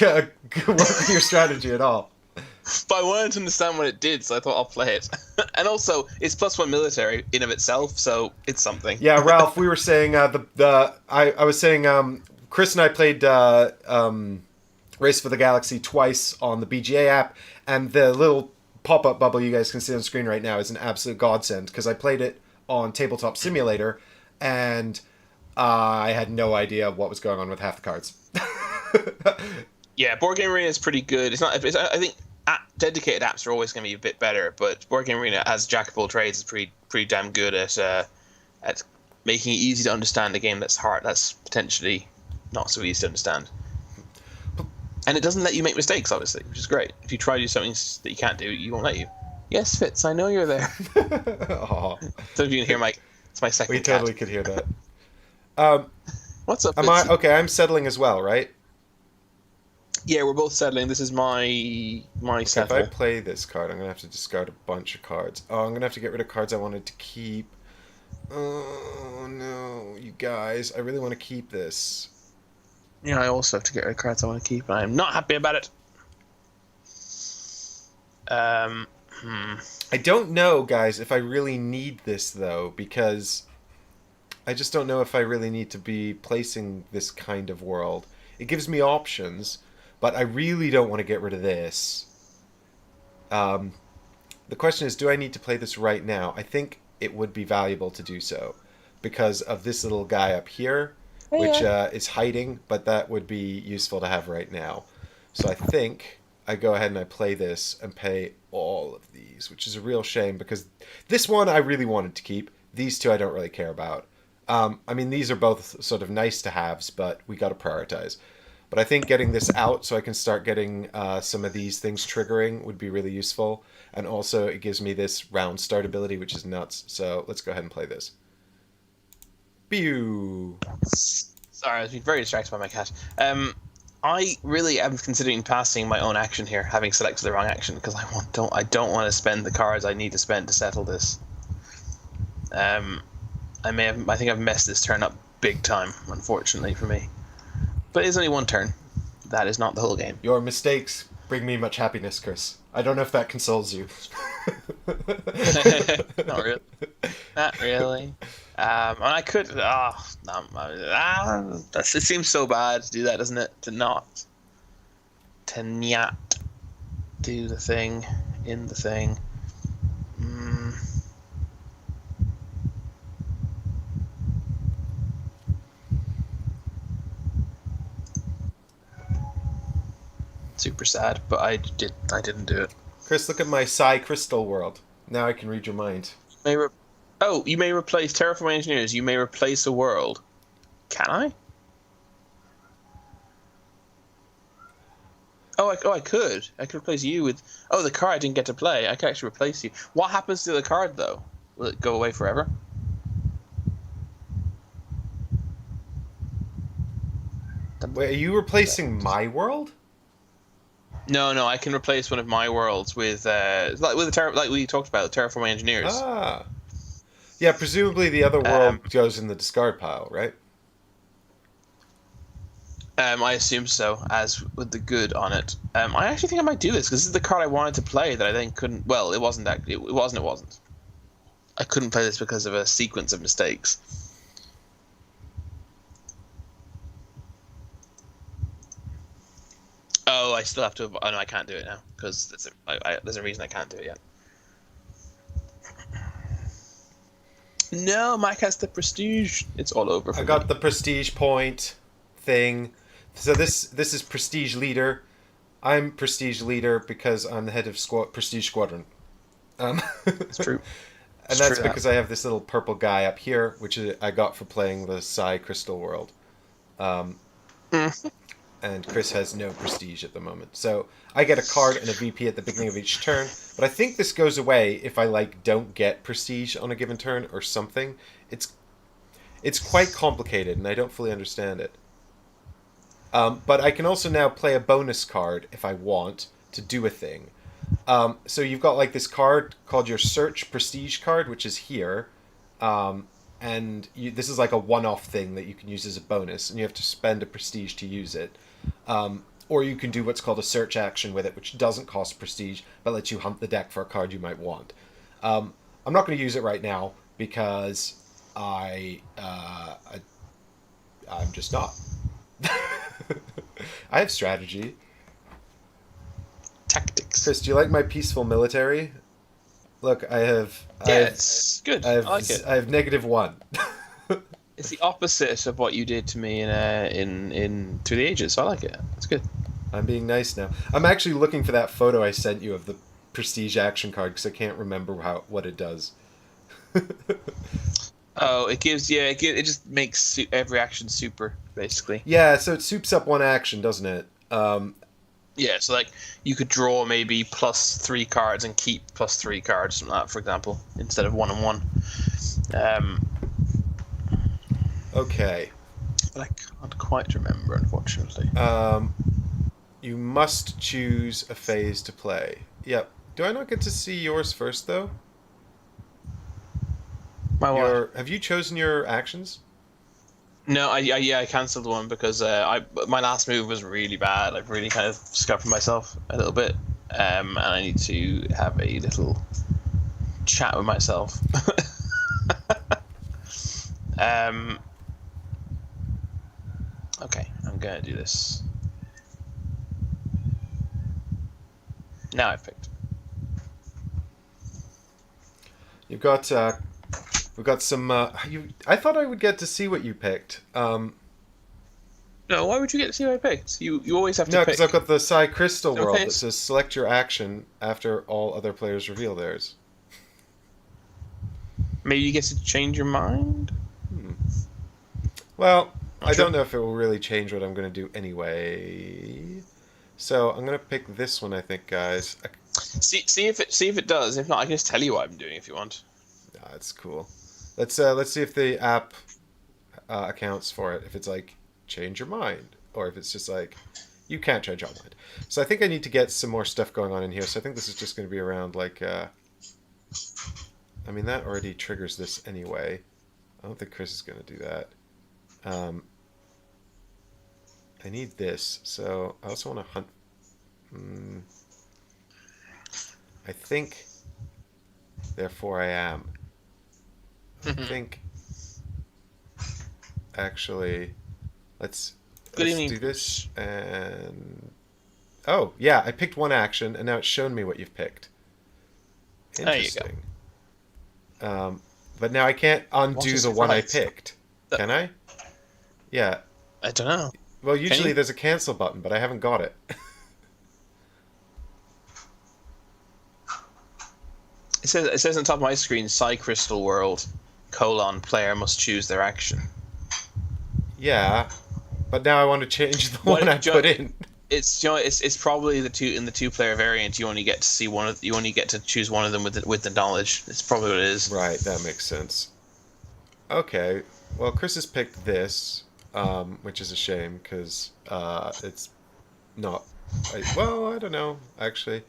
work with your strategy at all. But I wanted to understand what it did, so I thought I'll play it. And also, it's +1 military in of itself, so it's something. Yeah, Ralph, we were saying I was saying Chris and I played Race for the Galaxy twice on the BGA app, and the little pop-up bubble you guys can see on screen right now is an absolute godsend, because I played it on Tabletop Simulator, and I had no idea what was going on with half the cards. Yeah, Board Game Arena is pretty good. It's not. I think dedicated apps are always going to be a bit better, but Board Game Arena, as jack of all trades, is pretty damn good at making it easy to understand a game that's hard. That's potentially not so easy to understand. And it doesn't let you make mistakes, obviously, which is great. If you try to do something that you can't do, you won't let you. Yes, Fitz, I know you're there. So if you can hear it's my second cat. We totally could hear that. What's up, Fitz? Fitz? Okay, I'm settling as well, right? Yeah, we're both settling. This is my settle. If I play this card, I'm going to have to discard a bunch of cards. Oh, I'm going to have to get rid of cards I wanted to keep. Oh, no, you guys. I really want to keep this. Yeah, I also have to get rid of cards I want to keep, and I'm not happy about it. I don't know, guys, if I really need this, though, because I just don't know if I really need to be placing this kind of world. It gives me options, but I really don't want to get rid of this. The question is, do I need to play this right now? I think it would be valuable to do so because of this little guy up here, which is hiding, but that would be useful to have right now. So I think I go ahead and I play this and pay all of these, which is a real shame because this one I really wanted to keep. These two I don't really care about. I mean, these are both sort of nice to haves, but we got to prioritize. But I think getting this out so I can start getting some of these things triggering would be really useful. And also it gives me this round start ability, which is nuts. So let's go ahead and play this. Pew! Sorry, I was being very distracted by my cat. I really am considering passing my own action here, having selected the wrong action, because I don't want to spend the cards I need to spend to settle this. I think I've messed this turn up big time, unfortunately for me. But it's only one turn. That is not the whole game. Your mistakes bring me much happiness, Chris. I don't know if that consoles you. Not really. Not really. And I could. It seems so bad to do that, doesn't it? To not do the thing in the thing. Super sad, but I didn't do it. Chris, look at my Psi Crystal world. Now I can read your mind. You may replace Terraforming Engineers. You may replace a world. Can I? I could. I could replace you with... Oh, the card I didn't get to play. I could actually replace you. What happens to the card, though? Will it go away forever? Wait, are you replacing my world? No, I can replace one of my worlds with like we talked about, terraforming engineers. Ah. Yeah, presumably the other Um, world goes in the discard pile, right? I assume so, as with the good on it. I actually think I might do this because this is the card I wanted to play that I then couldn't. Well, it wasn't that. It wasn't. It wasn't. I couldn't play this because of a sequence of mistakes. Oh, I still have to. Oh no, I can't do it now because there's a reason I can't do it yet. No, Mike has the prestige. It's all over for I me. got the prestige point thing. So this is prestige leader. I'm prestige leader because I'm the head of prestige squadron. Um, It's true. and that's because I have this little purple guy up here, which I got for playing the Psi Crystal world. Mm. And Chris has no prestige at the moment. So I get a card and a VP at the beginning of each turn, but I think this goes away if I don't get prestige on a given turn or something. It's quite complicated and I don't fully understand it. But I can also now play a bonus card if I want to do a thing. So you've got this card called your Search Prestige card, which is here. This is like a one-off thing that you can use as a bonus, and you have to spend a prestige to use it. Or you can do what's called a search action with it, which doesn't cost prestige, but lets you hunt the deck for a card you might want. I'm not going to use it right now because I'm just not. I have strategy. Tactics. Chris, do you like my peaceful military? Look, It's good. I like it. I have -1. It's the opposite of what you did to me in Through the Ages. So I like it. It's good. I'm being nice now. I'm actually looking for that photo I sent you of the prestige action card because I can't remember what it does. Oh, it just makes every action super, basically. Yeah, so it soups up one action, doesn't it? Yeah, so you could draw maybe +3 cards and keep +3 cards from that, for example, instead of 1 and 1. Okay. But I can't quite remember, unfortunately. You must choose a phase to play. Yep. Do I not get to see yours first, though? My what? Have you chosen your actions? No, I cancelled one because my last move was really bad. I've really kind of scuppered myself a little bit, and I need to have a little chat with myself. Okay, I'm gonna do this. Now I've picked. You've got we've got some. I thought I would get to see what you picked. No, why would you get to see what I picked? You always have to No, pick. because I've got the Psi Crystal world Okay. that says select your action after all other players reveal theirs. Maybe you get to change your mind? Well, Not I sure. don't know if it will really change what I'm going to do anyway. So I'm going to pick this one, I think, guys. See if it does. If not, I can just tell you what I'm doing if you want. That's cool. Let's see if the app accounts for it. If it's change your mind, or if it's just you can't change your mind. So I think I need to get some more stuff going on in here. So I think this is just going to be around I mean, that already triggers this anyway. I don't think Chris is going to do that. I need this, so I also want to hunt. I think, therefore I am. I think, actually, let's evening, do this. And oh, yeah, I picked one action, and now it's shown me what you've picked. Interesting. There you go. But now I can't undo the one I picked. Can I? Yeah. I don't know. Well, usually there's a cancel button, but I haven't got it. It says on top of my screen, Psi Crystal World, : player must choose their action. Yeah, but now I want to change the one I put in. It's probably the 2-player variant. You only get to see one. You only get to choose one of them with the knowledge. It's probably what it is. Right, that makes sense. Okay, well, Chris has picked this. which is a shame because it's not. Well, I don't know. Actually,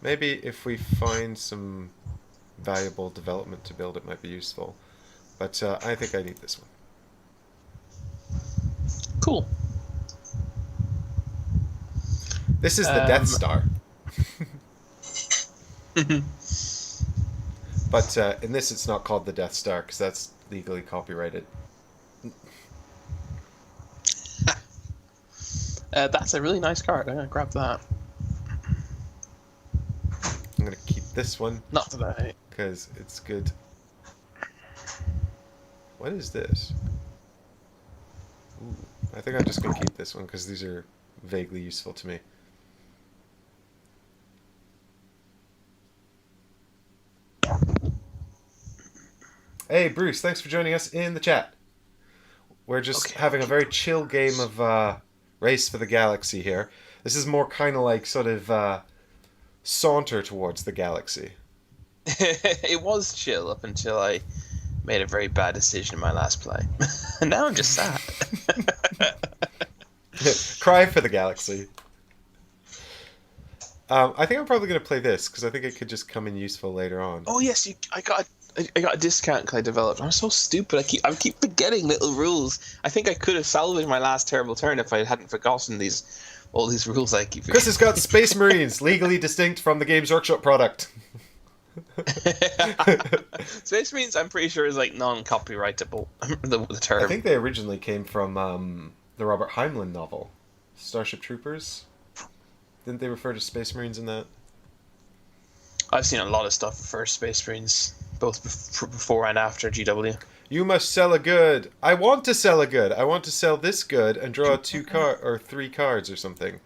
maybe if we find some valuable development to build, it might be useful. But I think I need this one. Cool. This is the Death Star. But in this, it's not called the Death Star because that's legally copyrighted. That's a really nice card. I'm gonna grab that. I'm gonna keep this one. Not today. Because it's good. What is this? Ooh, I think I'm just gonna keep this one because these are vaguely useful to me. Hey Bruce, thanks for joining us in the chat. We're just having a very chill game of Race for the Galaxy here. This is more kind of like sort of saunter towards the galaxy. It was chill up until I made a very bad decision in my last play. And now I'm just sad. Cry for the galaxy. I think I'm probably going to play this because I think it could just come in useful later on. Oh yes, I got a discount because I developed. I'm so stupid. I keep forgetting little rules. I think I could have salvaged my last terrible turn if I hadn't forgotten all these rules I keep forgetting. Chris has got Space Marines, legally distinct from the Games Workshop product. Space Marines, I'm pretty sure, is like non-copyrightable. the term. I think they originally came from the Robert Heinlein novel, Starship Troopers. Didn't they refer to Space Marines in that? I've seen a lot of stuff for Space Marines, both before and after GW. You must sell a good. I want to sell a good. I want to sell this good and draw 3 cards or something.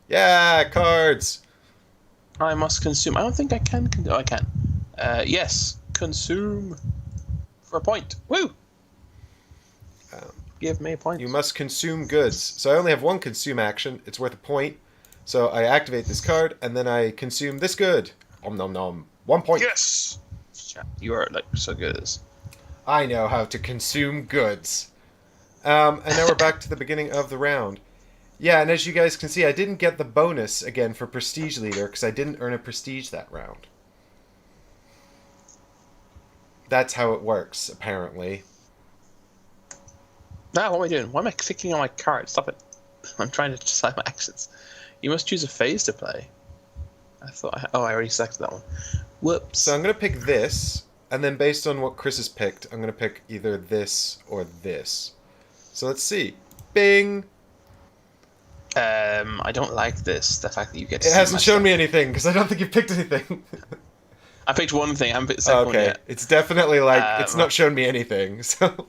Yeah, cards. I must consume. I don't think I can. I can. Yes, consume for a point. Woo! Give me a point. You must consume goods. So I only have one consume action. It's worth a point. So I activate this card and then I consume this good. Om nom nom. 1 point. Yes. You are like so good at this. I know how to consume goods. And now we're back to the beginning of the round. Yeah, and as you guys can see, I didn't get the bonus again for Prestige Leader because I didn't earn a Prestige that round. That's how it works, apparently. Now, what am I doing? Why am I clicking on my card? Stop it. I'm trying to decide my actions. You must choose a phase to play. I already selected that one. Whoops. So I'm going to pick this, and then based on what Chris has picked, I'm going to pick either this or this. So let's see. Bing! I don't like this. The fact that you get to It see hasn't myself. shown me anything, because I don't think you picked anything. I picked one thing. I haven't picked the second one Okay, yet. it's definitely like, it's not shown me anything, so...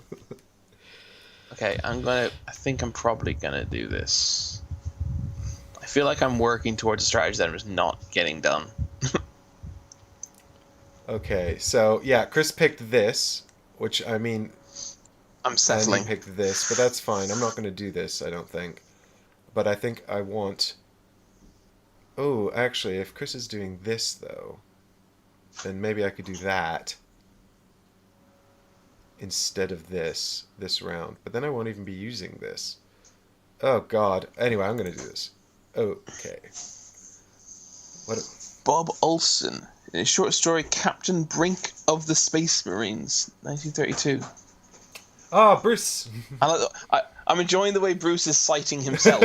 Okay, I think I'm probably gonna do this. I feel like I'm working towards a strategy that I'm just not getting done. Okay, so, yeah, Chris picked this, which, I mean... I'm settling. And he picked this, but that's fine. I'm not going to do this, I don't think. But I think I want... Oh, actually, if Chris is doing this, though, then maybe I could do that instead of this round. But then I won't even be using this. Oh, God. Anyway, I'm going to do this. Okay. Bob Olson, in his short story Captain Brink of the Space Marines, 1932. Ah, Bruce! I'm enjoying the way Bruce is citing himself.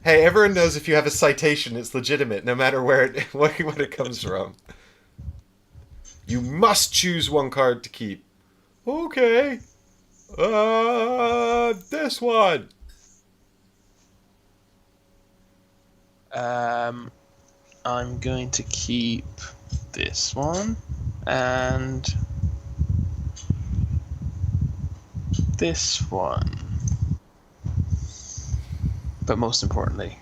Hey, everyone knows if you have a citation, it's legitimate, no matter where what it comes from. You must choose one card to keep. Okay. This one. I'm going to keep this one and this one. But most importantly,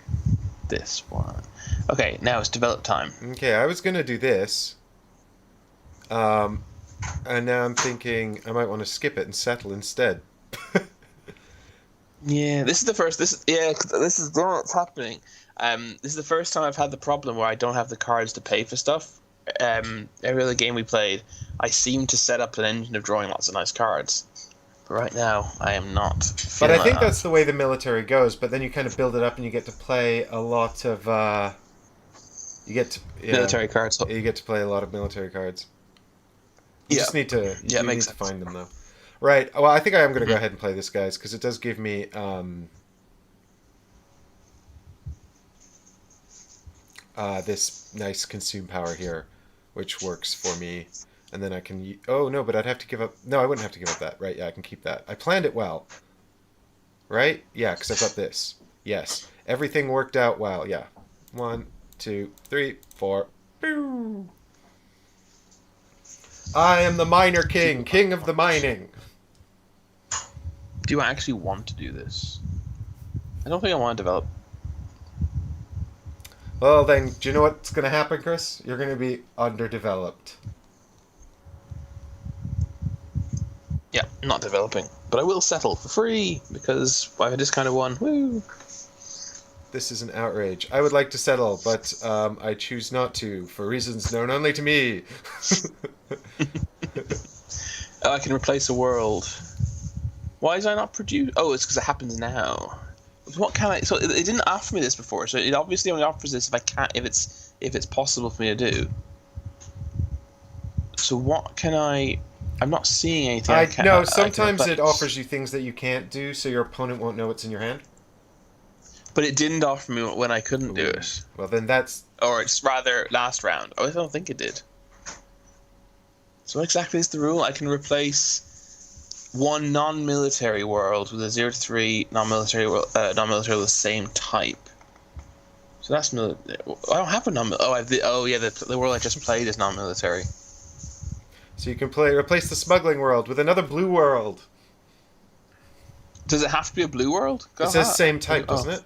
this one. Okay, now it's develop time. Okay, I was gonna do this. And now I'm thinking I might want to skip it and settle instead. Yeah, this is what's happening. This is the first time I've had the problem where I don't have the cards to pay for stuff. every other game we played, I seemed to set up an engine of drawing lots of nice cards. But right now, I am not But feeling I like think that's that. the way the military goes. But then you kind of build it up, and you get to play a lot of. You get to Military cards. you get to play a lot of military cards. You Yeah, just need to you yeah, it do makes need to sense. find them though. Right. Well, I think I am going to go Mhm. ahead and play this, guys, because it does give me this nice consume power here, which works for me. And then I can. Oh no, but I'd have to give up. No, I wouldn't have to give up that. Right? Yeah, I can keep that. I planned it well. Right? Yeah, because I've got this. Yes, everything worked out well. Yeah. 1, 2, 3, 4. Pew! I am the miner Do king, you, king of the mining. do you actually want to do this? I don't think I want to develop. Well, then, do you know what's going to happen, Chris? You're going to be underdeveloped. Yeah, not developing, but I will settle for free because I just kind of won. Woo! This is an outrage. I would like to settle, but I choose not to for reasons known only to me. Oh, I can replace a world. Why is I not produce? Oh, it's because it happens now. What can I? So it didn't offer me this before. So it obviously only offers this if I can't, if it's possible for me to do. So what can I? I'm not seeing anything I know I can sometimes it replace. offers you things that you can't do, so your opponent won't know what's in your hand. But it didn't offer me when I couldn't do Ooh. it, Well, then that's or it's rather last round. Oh, I don't think it did. So what exactly is the rule? I can replace one non-military world with a 0 to 3 non-military non-military with the same type. So that's I don't have a non. Oh, I have the world I just played is non-military. so you can replace the smuggling world with another blue world. Does it have to be a blue world? It Go says ahead. same type, doesn't it?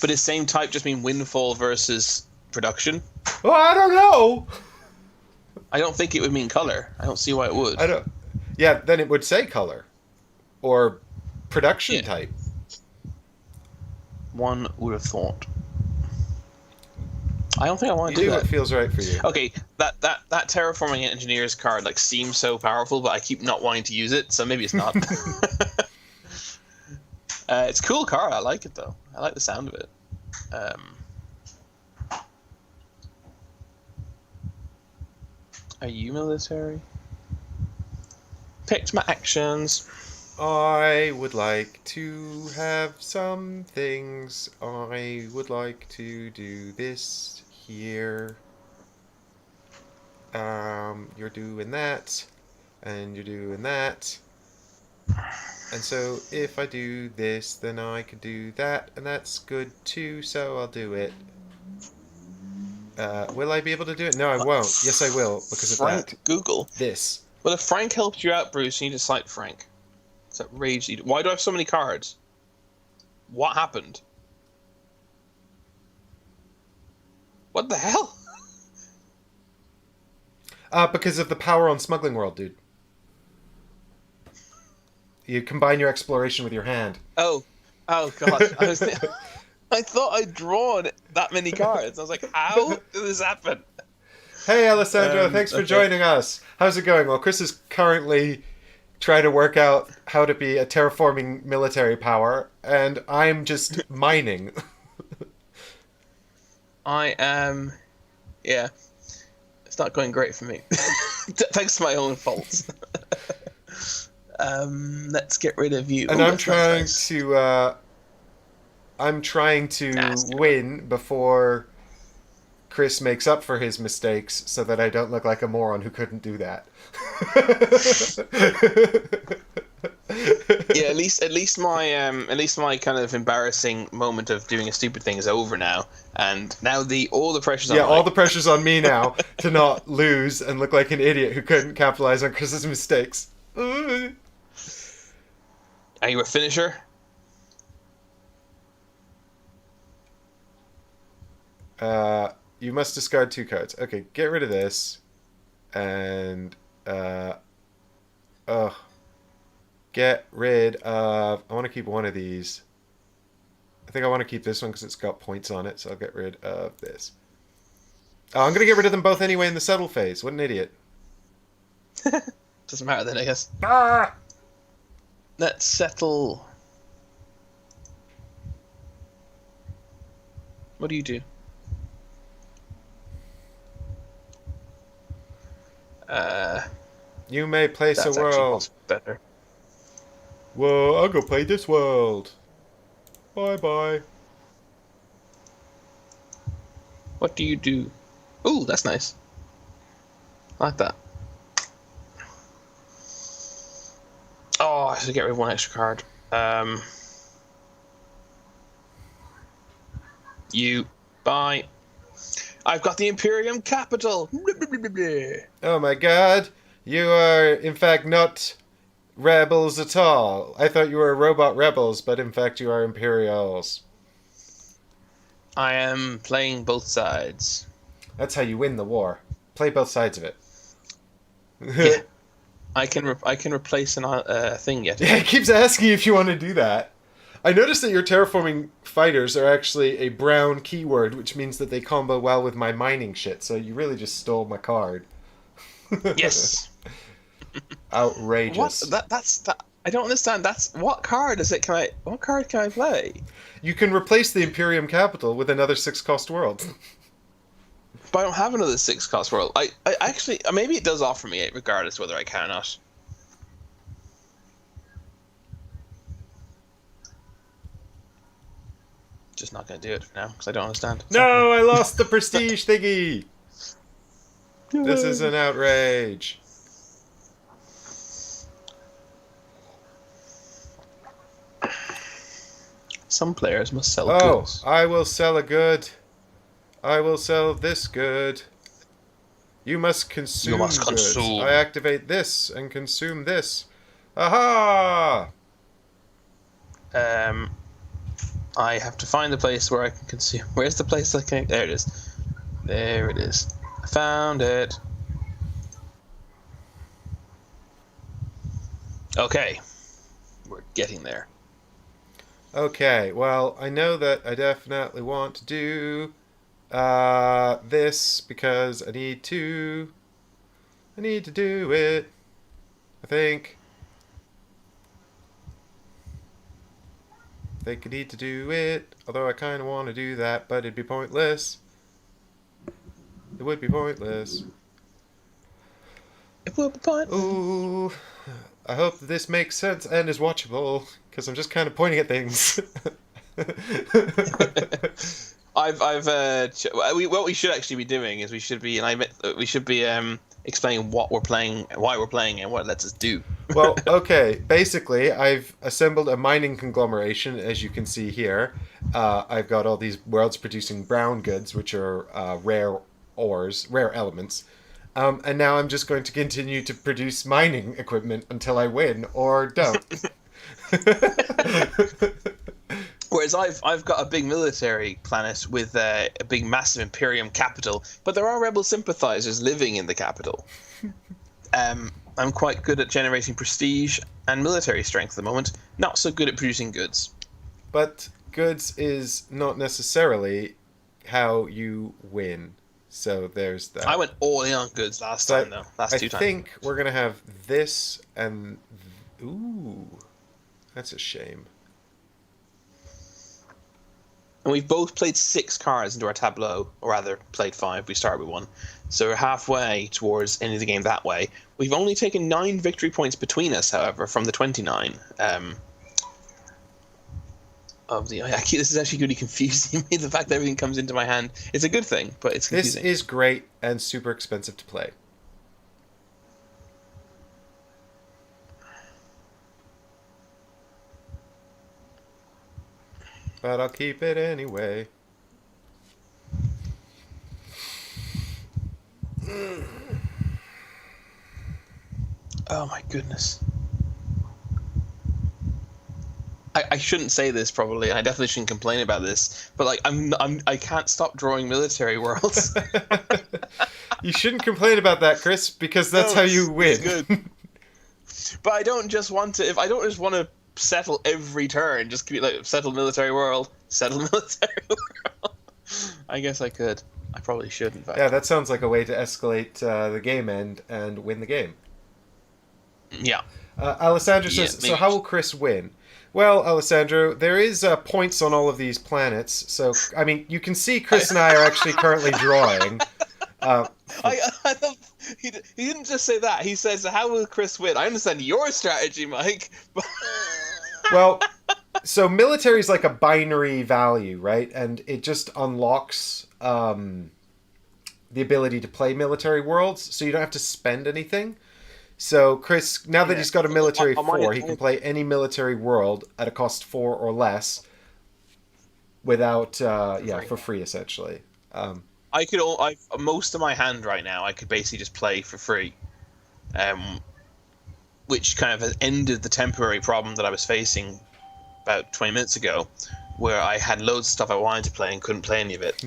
But is same type just mean windfall versus production? Well, I don't know. I don't think it would mean color. I don't see why it would. I don't. Yeah, then it would say color or production Yeah, type. one would have thought. I don't think I want You to do do what that. feels right for you. Okay, that terraforming engineers card like seems so powerful, but I keep not wanting to use it, so maybe it's not. It's a cool card. I like it though. I like the sound of it. Are you military? Picked my actions. I would like to have some things. I would like to do this here. You're doing that, and you're doing that. And so if I do this, then I could do that, and that's good too, so I'll do it. Will I be able to do it? No, I won't. Yes, I will, because of that. Frank Google. This. Well, if Frank helped you out, Bruce, you need to cite Frank. It's outrageous. Why do I have so many cards? What happened? What the hell? Because of the power on Smuggling World, dude. You combine your exploration with your hand. Oh, oh god! I thought I'd drawn that many cards. I was like, how did this happen? Hey, Alessandro, thanks for Okay. joining us. How's it going? Well, Chris is currently trying to work out how to be a terraforming military power, and I'm just mining. I am. Yeah, it's not going great for me. Thanks to my own faults. Let's get rid of you. And Ooh, I'm that smells trying nice. to I'm trying to Ask it. win before Chris makes up for his mistakes so that I don't look like a moron who couldn't do that. Yeah, at least my kind of embarrassing moment of doing a stupid thing is over now, and now all the pressure's on Yeah, all Mike. the pressure's on me now to not lose and look like an idiot who couldn't capitalize on Chris's mistakes. Are you a finisher? You must discard 2 cards. Okay, get rid of this. And, get rid of... I want to keep one of these. I think I want to keep this one because it's got points on it, so I'll get rid of this. Oh, I'm gonna get rid of them both anyway in the settle phase. What an idiot. Doesn't matter then, I guess. Ah! Let's settle. What do you do? You may place a That's actually world. much better. Whoa, I'll go play this world. Bye-bye. What do you do? Ooh, that's nice. I like that. Oh, I should get rid of one extra card. You. Bye. I've got the Imperium capital. Oh my god. You are, in fact, not rebels at all. I thought you were robot rebels, but in fact you are Imperials. I am playing both sides. That's how you win the war. Play both sides of it. Yeah. I can replace a thing yet. Yeah, it keeps asking if you want to do that. I noticed that your terraforming fighters are actually a brown keyword, which means that they combo well with my mining shit, so you really just stole my card. Yes. Outrageous. That's that. I don't understand. That's what card is it? What card can I play? You can replace the Imperium capital with another 6-cost world. But I don't have another 6-cost world. I actually maybe it does offer me it regardless whether I can or not. Just not going to do it for now because I don't understand. No, I lost the prestige thingy. This is an outrage. Some players must sell Oh, goods. I will sell a good. I will sell this good. You must consume You must goods. consume. I activate this and consume this. Aha! I have to find the place where I can consume. Where's the place I can? There it is. There it is. I found it. Okay, we're getting there. Okay, well, I know that I definitely want to do this because I need to do it. I think I need to do it, although I kind of want to do that, but it'd be pointless. It would be pointless. It will be fun. Ooh, I hope that this makes sense and is watchable, because I'm just kind of pointing at things. What we should actually be doing is we should be explaining what we're playing, why we're playing, and what it lets us do. Well, okay. Basically, I've assembled a mining conglomeration, as you can see here. I've got all these worlds producing brown goods, which are rare ores, rare elements. And now I'm just going to continue to produce mining equipment until I win or don't. Whereas I've got a big military planet with a big massive Imperium capital, but there are rebel sympathizers living in the capital. I'm quite good at generating prestige and military strength at the moment. Not so good at producing goods. But goods is not necessarily how you win. So there's that. I went all in on goods last time, though. Last 2 times. I think we're going to have this and... Ooh. That's a shame. And we've both played 6 cards into our tableau, or rather, played 5. We started with 1. So we're halfway towards ending the game that way. We've only taken 9 victory points between us, however, from the 29. This is actually really confusing me. The fact that everything comes into my hand is a good thing, but it's confusing. This is great and super expensive to play. But I'll keep it anyway. Oh my goodness. I shouldn't say this probably. I definitely shouldn't complain about this. But like I can't stop drawing military worlds. You shouldn't complain about that, Chris, because that's how you win. It's good. But I don't just want to. If I don't just want to settle every turn, just keep like settle military world, settle military world. I guess I could. I probably should, in Yeah, fact. that sounds like a way to escalate the game end and win the game. Yeah. Alessandro Yeah, says, so maybe. how will Chris win? Well, Alessandro, there is points on all of these planets. So, I mean, you can see I, Chris and I are actually currently drawing. For, I love, he didn't just say that. He says, "How will Chris win?" I understand your strategy, Mike. But well, so military is like a binary value, right? And it just unlocks the ability to play military worlds, so you don't have to spend anything. So Chris, now that yeah, he's got a so military on my, 4, he can play any military world at a cost 4 or less without, for yeah, free. for free essentially. Um, I could all, I most of my hand right now. I could basically just play for free, um, which kind of has ended the temporary problem that I was facing about 20 minutes ago, where I had loads of stuff I wanted to play and couldn't play any of it.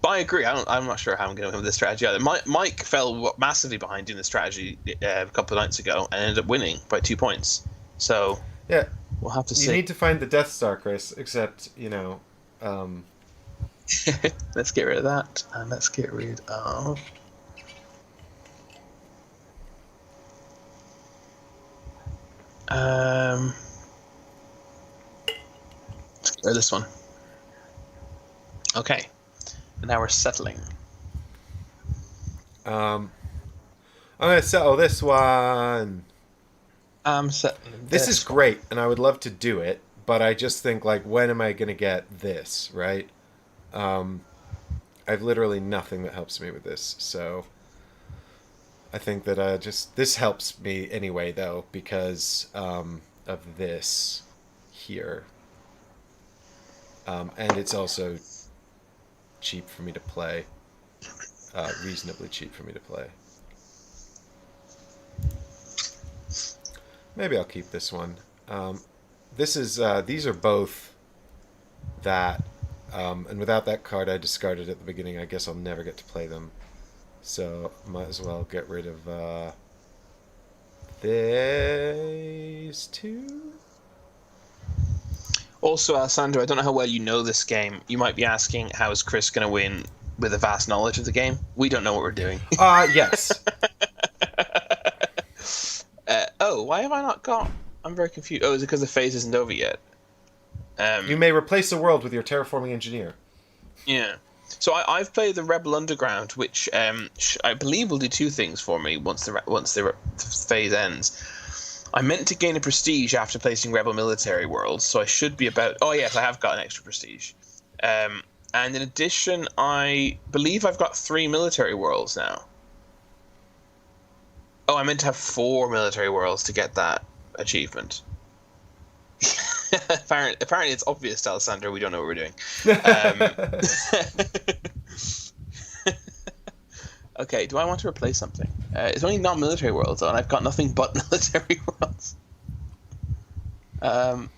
But I agree. I'm not sure how I'm going to win with this strategy either. Mike fell massively behind doing the strategy a couple of nights ago and ended up winning by 2 points. So yeah, we'll have to you see. need to find the Death Star, Chris. Except, um, Let's get rid of that, and let's get rid of. Let's get rid of this one. Okay, and now we're settling. I'm gonna settle this one. I'm settling This is this one. great, and I would love to do it, but I just think like, when am I gonna get this right? Um, I've literally nothing that helps me with this, so I think that just this helps me anyway, though, because of this here, and it's also cheap for me to play, reasonably cheap for me to play. Maybe I'll keep this one. This is these are both that, and without that card I discarded at the beginning, I guess I'll never get to play them. So might as well get rid of these two. Also, Alessandro, I don't know how well you know this game. You might be asking, how is Chris going to win with a vast knowledge of the game? We don't know what we're doing. Yes. Oh, why have I not got? I'm very confused. Oh, is it because the phase isn't over yet? You may replace a world with your terraforming engineer. Yeah. So I've played the Rebel Underground, which I believe will do two things for me once the phase ends. I'm meant to gain a prestige after placing Rebel Military Worlds, so I should be about. Oh yes, I have got an extra prestige. And in addition, I believe I've got 3 military worlds now. Oh, I meant to have 4 military worlds to get that achievement. Apparently, it's obvious to Alessandro. We don't know what we're doing. Okay, do I want to replace something? It's only non-military worlds, though, and I've got nothing but military worlds.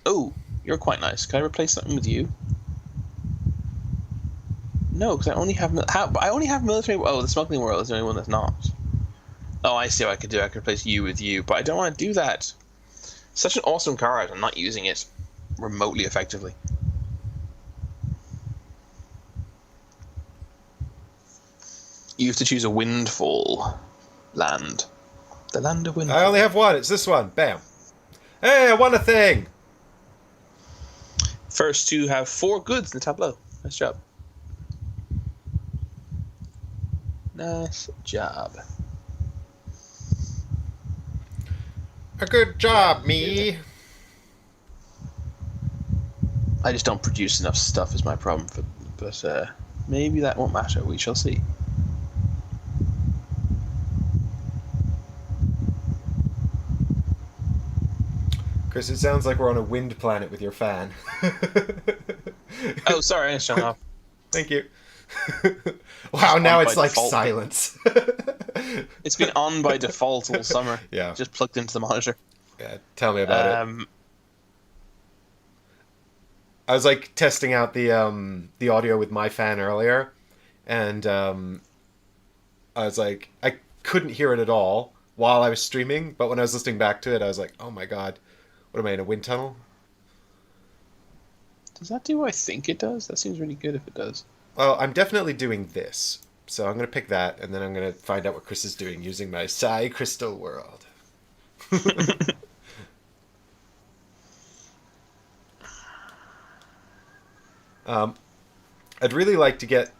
Oh, you're quite nice. Can I replace something with you? No, because I only have military. Oh, the smuggling world is the only one that's not. Oh, I see what I could do. I could replace you with you, but I don't want to do that. Such an awesome card. I'm not using it remotely effectively. You have to choose a windfall land. The land of windfall. I only have one. It's this one. Bam. Hey, I won a thing. First to have 4 goods in the tableau. Nice job. Nice job. A good job, me. I just don't produce enough stuff is my problem. But maybe that won't matter. We shall see. Chris, it sounds like we're on a wind planet with your fan. Oh, sorry, I shut off. Thank you. Wow, On now by it's like default. silence. It's been on by default all summer. Yeah. Just plugged into the monitor. Yeah, tell me about it. I was like testing out the audio with my fan earlier, and I was like, I couldn't hear it at all while I was streaming, but when I was listening back to it, I was like, oh my god, what am I, in a wind tunnel? Does that do what I think it does? That seems really good if it does. Well, I'm definitely doing this. So I'm going to pick that, and then I'm going to find out what Chris is doing using my Psi Crystal World. um, I'd really like to get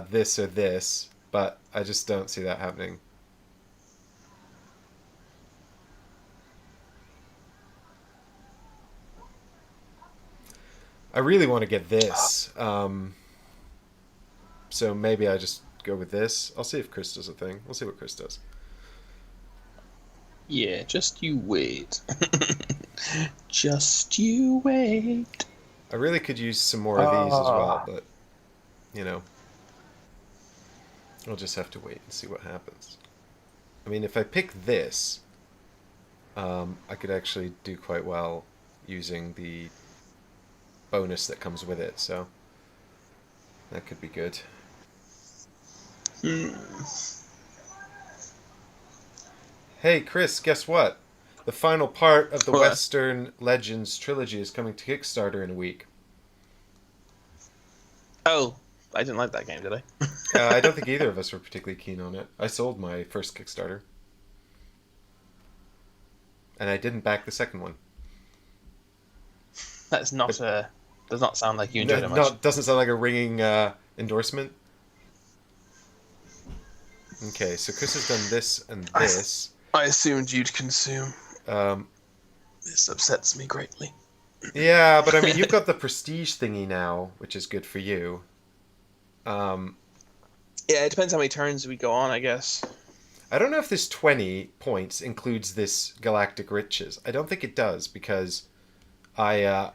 this or this, but I just don't see that happening. I really want to get this. So maybe I just go with this. I'll see if Chris does a thing. We'll see what Chris does. Yeah, just you wait. Just you wait. I really could use some more of these as well, but, you know, I'll just have to wait and see what happens. I mean, if I pick this, I could actually do quite well using the bonus that comes with it, so that could be good. Hey, Chris, guess what? The final part of the What? Western Legends trilogy is coming to Kickstarter in a week. Oh, I didn't like that game, did I? I don't think either of us were particularly keen on it. I sold my first Kickstarter. And I didn't back the second one. That's not does not sound like you enjoyed it much. No, doesn't sound like a ringing endorsement. Okay, so Chris has done this and this. I assumed you'd consume. Um, This upsets me greatly. yeah, but I mean, you've got the prestige thingy now, which is good for you. Um, Yeah, it depends how many turns we go on, I guess. I don't know if this 20 points includes this galactic riches. I don't think it does because I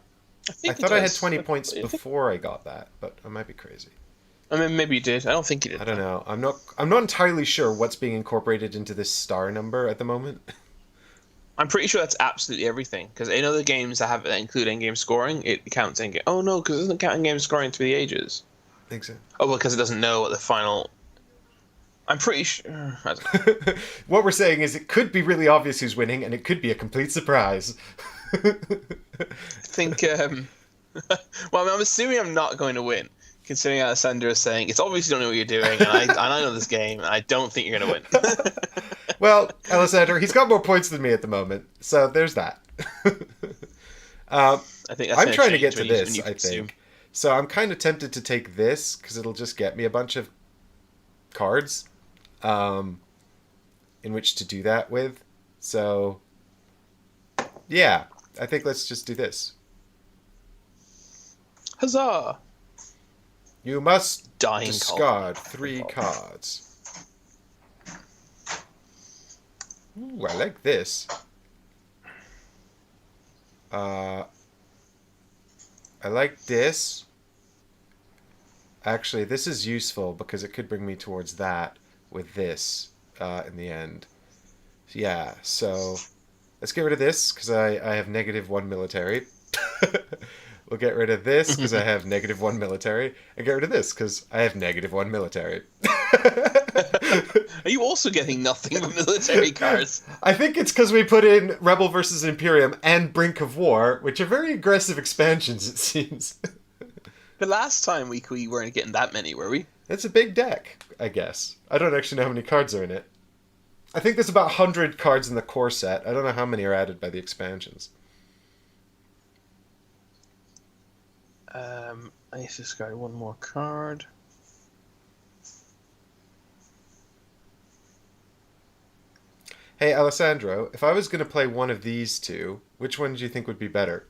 think it thought I had does. 20 points before I got that, but I might be crazy. I mean, maybe you did. I don't think you did. I don't know. I'm not entirely sure what's being incorporated into this star number at the moment. I'm pretty sure that's absolutely everything. Because in other games that include in-game scoring, it counts in-game. Oh no, because it doesn't count in-game scoring through the ages. I think so. Oh, well, because it doesn't know what the final. I'm pretty sure. I don't know. What we're saying is it could be really obvious who's winning, and it could be a complete surprise. I think. Well, I mean, I'm assuming I'm not going to win, considering Alessandra is saying it's obvious you don't know what you're doing, and I know this game, and I don't think you're going to win. Well, Alessandro, he's got more points than me at the moment, so there's that. I think that's I'm trying to change get to when you this, I consume. think. So I'm kind of tempted to take this, because it'll just get me a bunch of cards in which to do that with. So, yeah, I think let's just do this. Huzzah! You must Dying discard 3 cards. Ooh, I like this. I like this. Actually, this is useful because it could bring me towards that with this in the end. Yeah, so let's get rid of this because I have -1 military. We'll get rid of this because I have -1 military. And get rid of this because I have -1 military. Are you also getting nothing but military cards? I think it's because we put in Rebel versus Imperium and Brink of War, which are very aggressive expansions, it seems. The last time we weren't getting that many, were we? It's a big deck, I guess. I don't actually know how many cards are in it. I think there's about 100 cards in the core set. I don't know how many are added by the expansions. I need to discard one more card. Hey, Alessandro, if I was going to play one of these two, which one do you think would be better?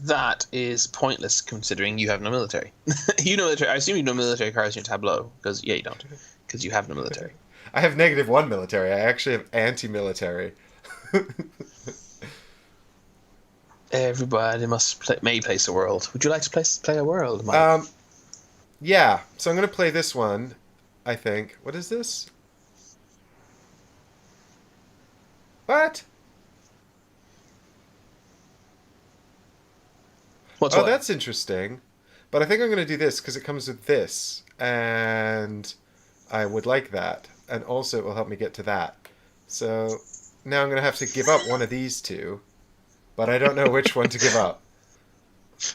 That is pointless considering you have no military. You know military. I assume you know military cards in your tableau because yeah, you don't because you have no military. I have -1 military. I actually have anti-military. Everybody may place a world. Would you like to play a world, Mike? Yeah. So I'm going to play this one, I think. What is this? What? What's Oh, what? that's interesting. But I think I'm going to do this because it comes with this. And I would like that. And also it will help me get to that. So now I'm going to have to give up one of these two. But I don't know which one to give up.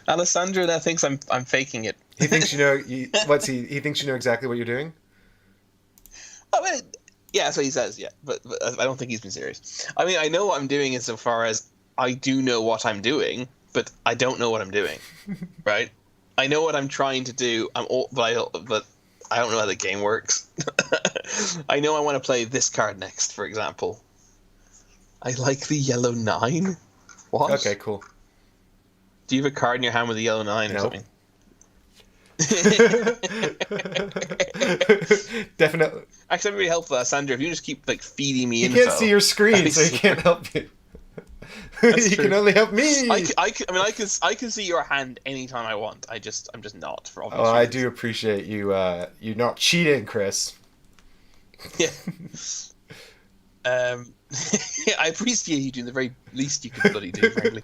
Alessandro now thinks I'm faking it. He thinks you know. What's he? He thinks you know exactly what you're doing. I mean, yeah, that's what he says. Yeah, but I don't think he's been serious. I mean, I know what I'm doing insofar as I do know what I'm doing, but I don't know what I'm doing. Right? I know what I'm trying to do. But I don't know how the game works. I know I want to play this card next, for example. I like the yellow 9. What? Okay, cool. Do you have a card in your hand with a yellow 9 or Nope. something? Definitely. Actually, that'd be really helpful, Sandra. If you just keep like feeding me He info. can't see your screen, so he can't help you. He true. can only help me. I can see your hand anytime I want. I'm just not for obvious Oh, I reasons. do appreciate you. You not cheating, Chris. Yeah. I appreciate you doing the very least you could bloody do, frankly.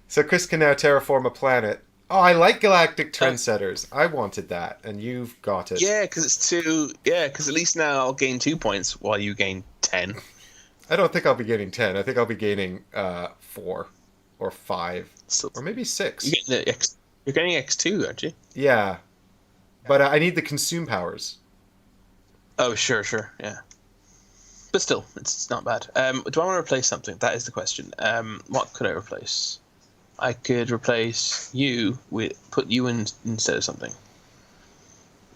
So Chris can now terraform a planet. Oh, I like galactic trendsetters. I wanted that, and you've got it. Yeah, because it's 2. Yeah, because at least now I'll gain 2 points while you gain 10. I don't think I'll be gaining 10. I think I'll be gaining 4 or 5 So or maybe 6. You're getting X2, aren't you? Yeah, but I need the consume powers. Oh, sure, yeah. But still, it's not bad. Do I want to replace something? That is the question. What could I replace? I could replace you with put you in instead of something.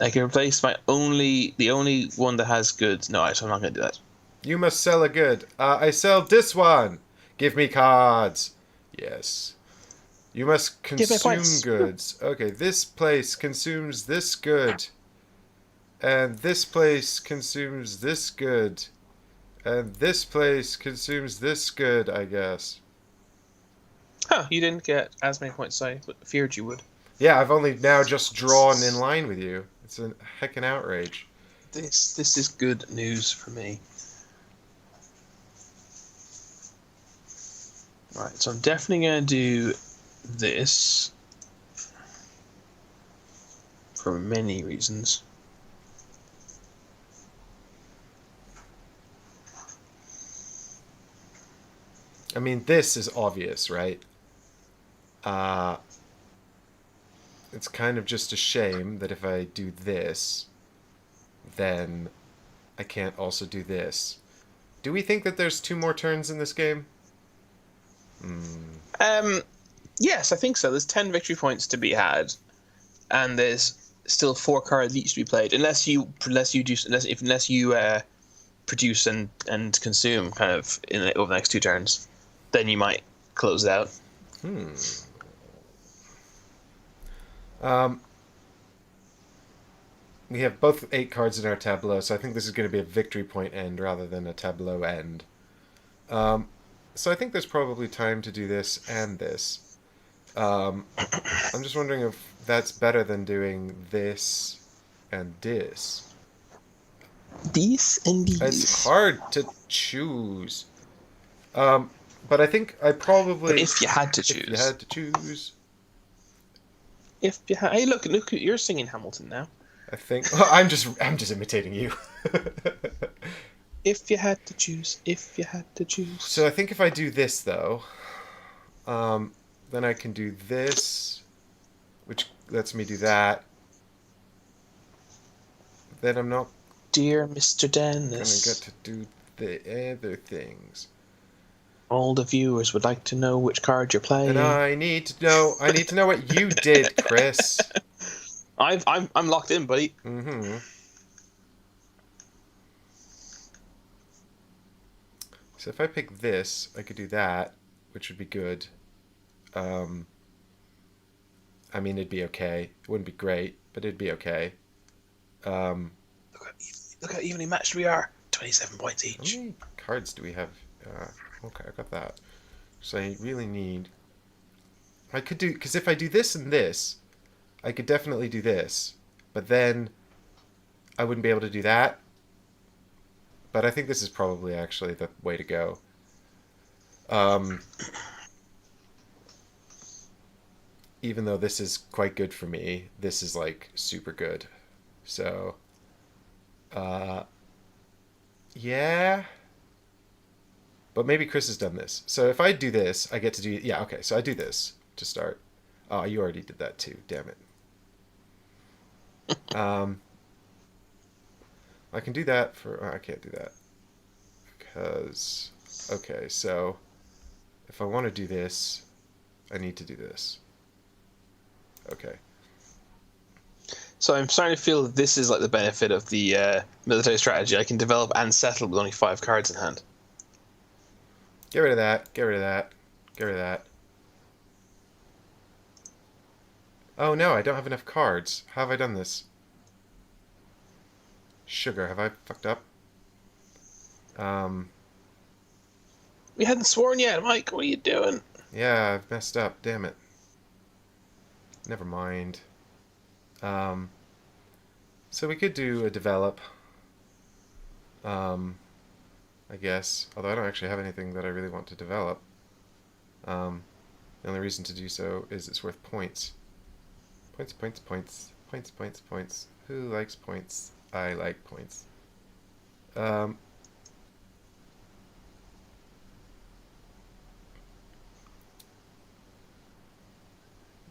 I could replace the only one that has goods. No, so I'm not going to do that. You must sell a good. I sell this one. Give me cards. Yes. You must Give me consume points. goods. Okay, this place consumes this good. And this place consumes this good. And this place consumes this good, I guess. Huh, you didn't get as many points as I feared you would. Yeah, I've only now just drawn in line with you. It's a heckin' outrage. This is good news for me. Right, so I'm definitely going to do this for many reasons. I mean, this is obvious, right? It's kind of just a shame that if I do this, then I can't also do this. Do we think that there's 2 more turns in this game? Yes, I think so. There's 10 victory points to be had, and there's still 4 cards each to be played, unless you produce and consume kind of over the next 2 turns. Then you might close it out. We have both 8 cards in our tableau, so I think this is going to be a victory point end rather than a tableau end. So I think there's probably time to do this and this. I'm just wondering if that's better than doing this and this. These and these. It's hard to choose. But I think I probably... But if you had to choose. If you had to choose... Hey, look, you're singing Hamilton now. I think... Oh, I'm just imitating you. If you had to choose. So I think if I do this, though, then I can do this, which lets me do that. Then I'm not Dear Mr. Dennis, going to get to do the other things. all the viewers would like to know which card you're playing. And I need to know what you did, Chris. I'm locked in, buddy. Mm-hmm. So if I pick this, I could do that, which would be good. I mean, it'd be okay. It wouldn't be great, but it'd be okay. Look how evenly matched we are. 27 points each. How many cards do we have? Okay, I got that. So I really need... I could do... Because if I do this and this, I could definitely do this. But then I wouldn't be able to do that. But I think this is probably actually the way to go. Even though this is quite good for me, this is like super good. So, yeah. But maybe Chris has done this. So if I do this, I get to do... Yeah, okay, so I do this to start. Oh, you already did that too. Damn it. Um, I can do that for. I can't do that because. Okay, so if I want to do this, I need to do this. Okay. So I'm starting to feel that this is like the benefit of the military strategy. I can develop and settle with only 5 cards in hand. Get rid of that. Get rid of that. Get rid of that. Oh no, I don't have enough cards. How have I done this? Sugar, have I fucked up? Um, We hadn't sworn yet, Mike. What are you doing? yeah, I've messed up. Damn it. Never mind. Um, so we could do a develop. Um, I guess. Although I don't actually have anything that I really want to develop. Um, the only reason to do so is it's worth points. Points, points, points. Points, points, points. Who likes points? I like points. Um,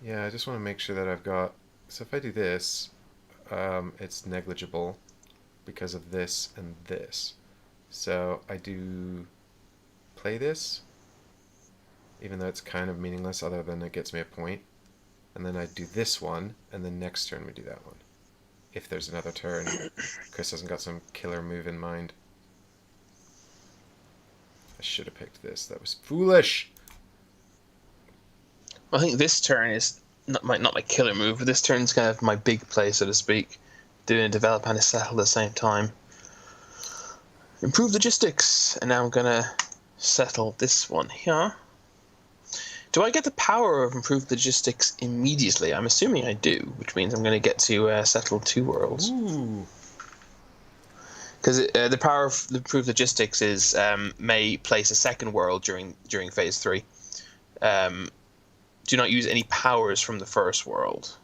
yeah, I just want to make sure that I've got... So if I do this, it's negligible because of this and this. So I do play this, even though it's kind of meaningless other than it gets me a point. And then I do this one, and then next turn we do that one. If there's another turn, Chris hasn't got some killer move in mind. I should have picked this. That was foolish. I think this turn is not my killer move, but this turn's kind of my big play, so to speak. Doing develop and a settle at the same time. Improve logistics, and now I'm gonna settle this one here. Do I get the power of improved logistics immediately? I'm assuming I do, which means I'm going to get to settle 2 worlds. Ooh. Because the power of the improved logistics is may place a second world during phase 3. Do not use any powers from the first world.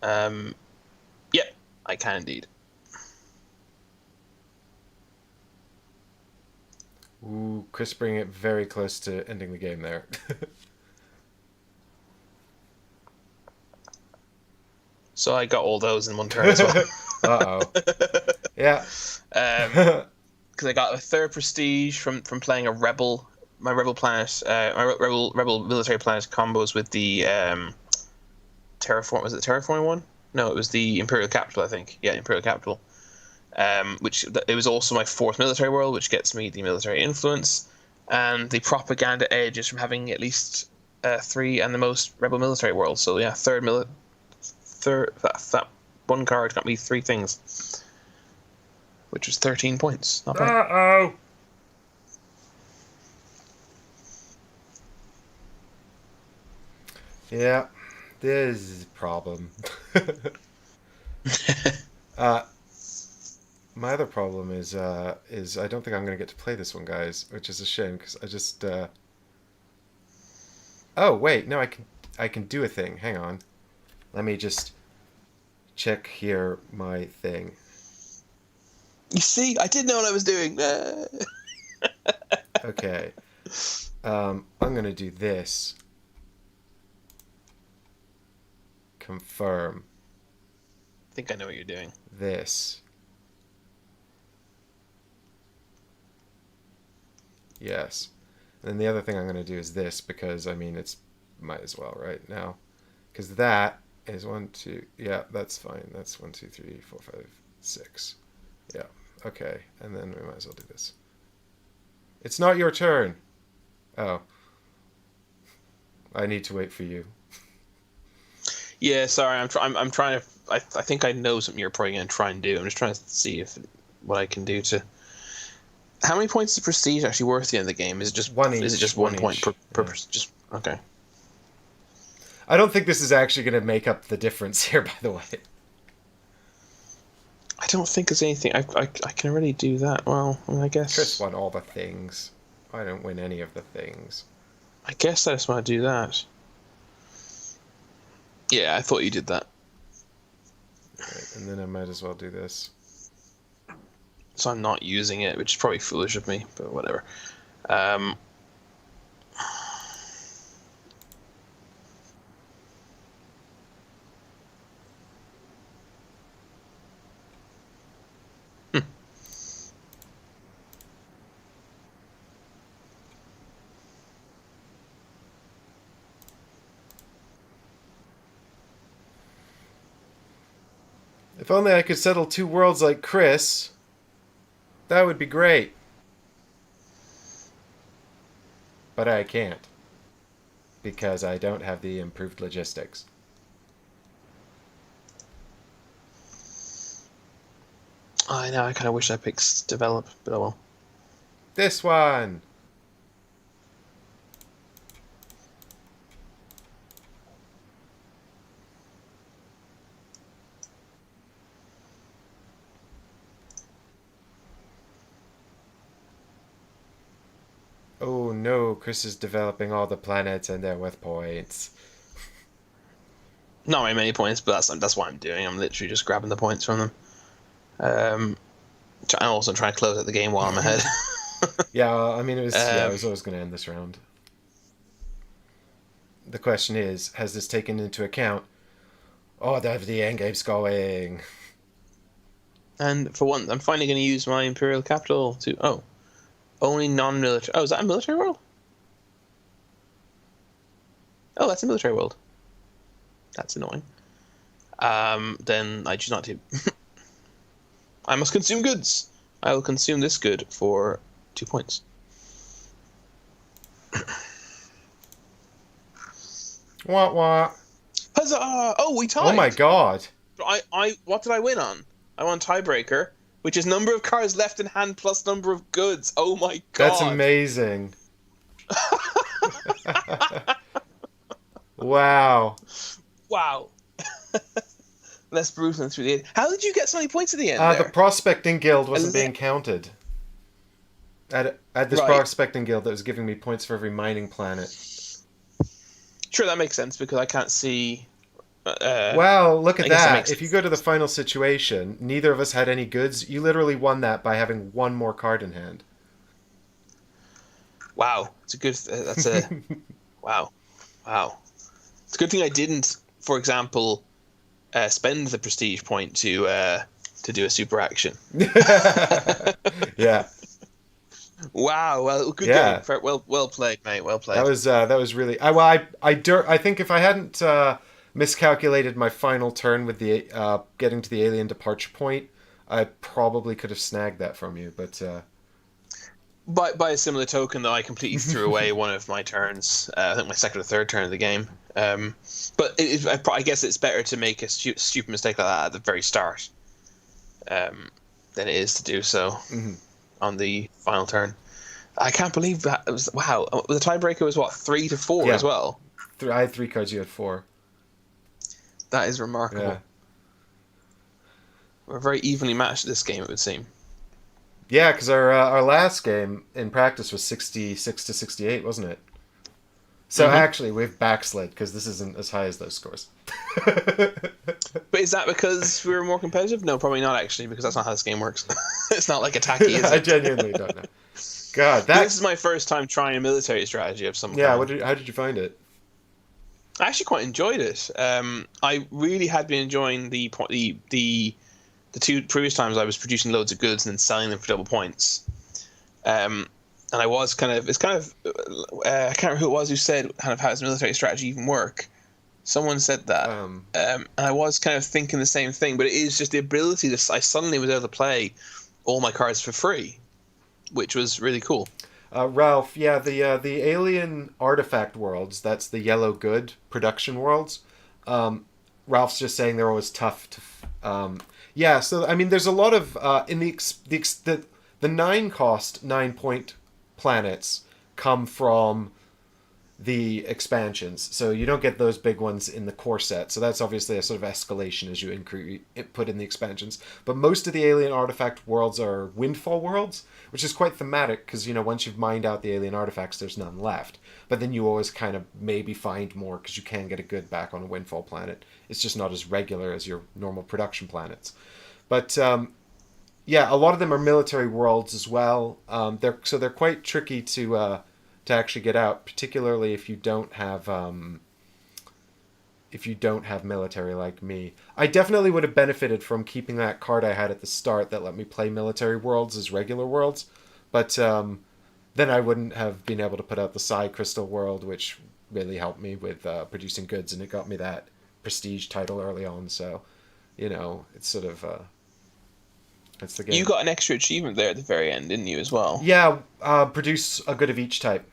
Yeah, I can indeed. Ooh, Chris bringing it very close to ending the game there. So I got all those in one turn as well. Uh-oh. Yeah. Because I got a 3rd prestige from playing a rebel, my rebel planet, my rebel military planet combos with the terraform. Was it the terraforming one? No, it was the Imperial Capital, I think. Yeah, Imperial Capital. Which it was also my 4th military world, which gets me the military influence and the propaganda edges from having at least 3 and the most rebel military worlds. So yeah, that one card got me 3 things, which was 13 points. Not bad. Uh-oh. Yeah, this is a problem. My other problem is I don't think I'm gonna get to play this one, guys, which is a shame because I just. Oh wait, no, I can do a thing. Hang on, let me just check here my thing. You see, I didn't know what I was doing. Okay, I'm gonna do this. Confirm I think I know what you're doing. this. Yes. And then the other thing I'm going to do is this because, I mean, it's might as well right now. Because that is 1, 2, yeah, that's fine. That's 1, 2, 3, 4, 5, 6. Yeah, okay. And then we might as well do this. It's not your turn. Oh. I need to wait for you. Yeah, sorry. I'm trying to. I think I know something you're probably going to try and do. I'm just trying to see what I can do to. How many points is prestige actually worth at the end of the game? Is it just One each. Is it just one point per yeah. just okay? I don't think this is actually going to make up the difference here, by the way. I don't think there's anything. I can already do that. Well, I mean, I guess. Chris won all the things. I don't win any of the things. I guess I just want to do that. Yeah, I thought you did that. Right, and then I might as well do this. So I'm not using it, which is probably foolish of me, but whatever. If only I could settle 2 worlds like Chris, that would be great. But I can't, because I don't have the improved logistics. I know, I kind of wish I picked develop, but oh well. This one! Oh no, Chris is developing all the planets and they're worth points. Not very many points, but that's what I'm doing. I'm literally just grabbing the points from them. I'm also trying to close out the game while I'm ahead. Yeah, I mean, I was always going to end this round. The question is, has this taken into account? Oh, the endgame's going. And for one, I'm finally going to use my Imperial Capital to... Oh. Only non-military... Oh, is that a military world? Oh, that's a military world. That's annoying. Then I choose not to. I must consume goods. I will consume this good for 2 points. Wah. Huzzah! Oh, we tied. Oh my god. What did I win on? I won tiebreaker, which is number of cards left in hand plus number of goods. Oh my god. That's amazing. Wow. Wow. Less brutal through the end. How did you get so many points at the end there? The prospecting guild wasn't being counted. At this prospecting guild that was giving me points for every mining planet. Sure, that makes sense because I can't see... Well, look at that. If you go to the final situation, neither of us had any goods. You literally won that by having one more card in hand. Wow. It's a good... that's a... Wow. It's a good thing I didn't, for example, spend the prestige point to do a super action. Yeah. Wow. Well, good game. Well played, mate. Well played. That was really... I think if I hadn't miscalculated my final turn with the getting to the alien departure point, I probably could have snagged that from you, but... By a similar token, though, I completely threw away one of my turns. I think my second or third turn of the game. But I guess it's better to make a stupid mistake like that at the very start than it is to do so on the final turn. I can't believe that. It was, wow. The tiebreaker was, what, 3-4 as well? I had 3 cards, you had 4. That is remarkable. Yeah. We're very evenly matched this game, it would seem. Yeah, because our last game in practice was 66-68, wasn't it? So actually, we've backslid because this isn't as high as those scores. But is that because we were more competitive? No, probably not actually, because that's not how this game works. It's not like attacky, is it? I genuinely don't know. God, this is my first time trying a military strategy of some kind. Yeah, how did you find it? I actually quite enjoyed it. I really had been enjoying the 2 previous times I was producing loads of goods and then selling them for double points. And I was I can't remember who it was who said kind of how does military strategy even work. Someone said that. And I was kind of thinking the same thing, but it is just the ability I suddenly was able to play all my cards for free, which was really cool. Ralph, yeah, the alien artifact worlds, that's the yellow good production worlds. Ralph's just saying they're always tough to... yeah, so, I mean, there's a lot of... in the 9-cost, 9-point planets come from the expansions. So you don't get those big ones in the core set. So that's obviously a sort of escalation as you put in the expansions. But most of the alien artifact worlds are windfall worlds, which is quite thematic because, once you've mined out the alien artifacts, there's none left. But then you always kind of maybe find more because you can get a good back on a windfall planet. It's just not as regular as your normal production planets. But... yeah, a lot of them are military worlds as well. They're quite tricky to actually get out, particularly if you don't have military like me. I definitely would have benefited from keeping that card I had at the start that let me play military worlds as regular worlds, but then I wouldn't have been able to put out the Psi Crystal world, which really helped me with producing goods, and it got me that prestige title early on. So it's sort of that's the You game. got an extra achievement there at the very end, didn't you, as well? Yeah, produce a good of each type.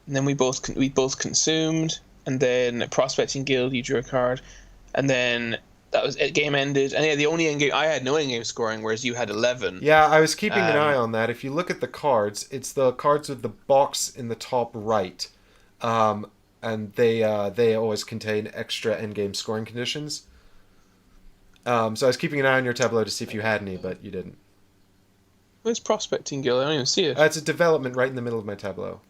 And then we both consumed, and then prospecting guild, you drew a card, and then that was it. Game ended, and yeah, the only end game I had no end game scoring, whereas you had 11. Yeah, I was keeping an eye Um, on that. If you look at the cards, it's the cards with the box in the top right, um, and they always contain extra endgame scoring conditions. So I was keeping an eye on your tableau to see if you had any, but you didn't. where's prospecting guild? I don't even see it. It's a development right in the middle of my tableau.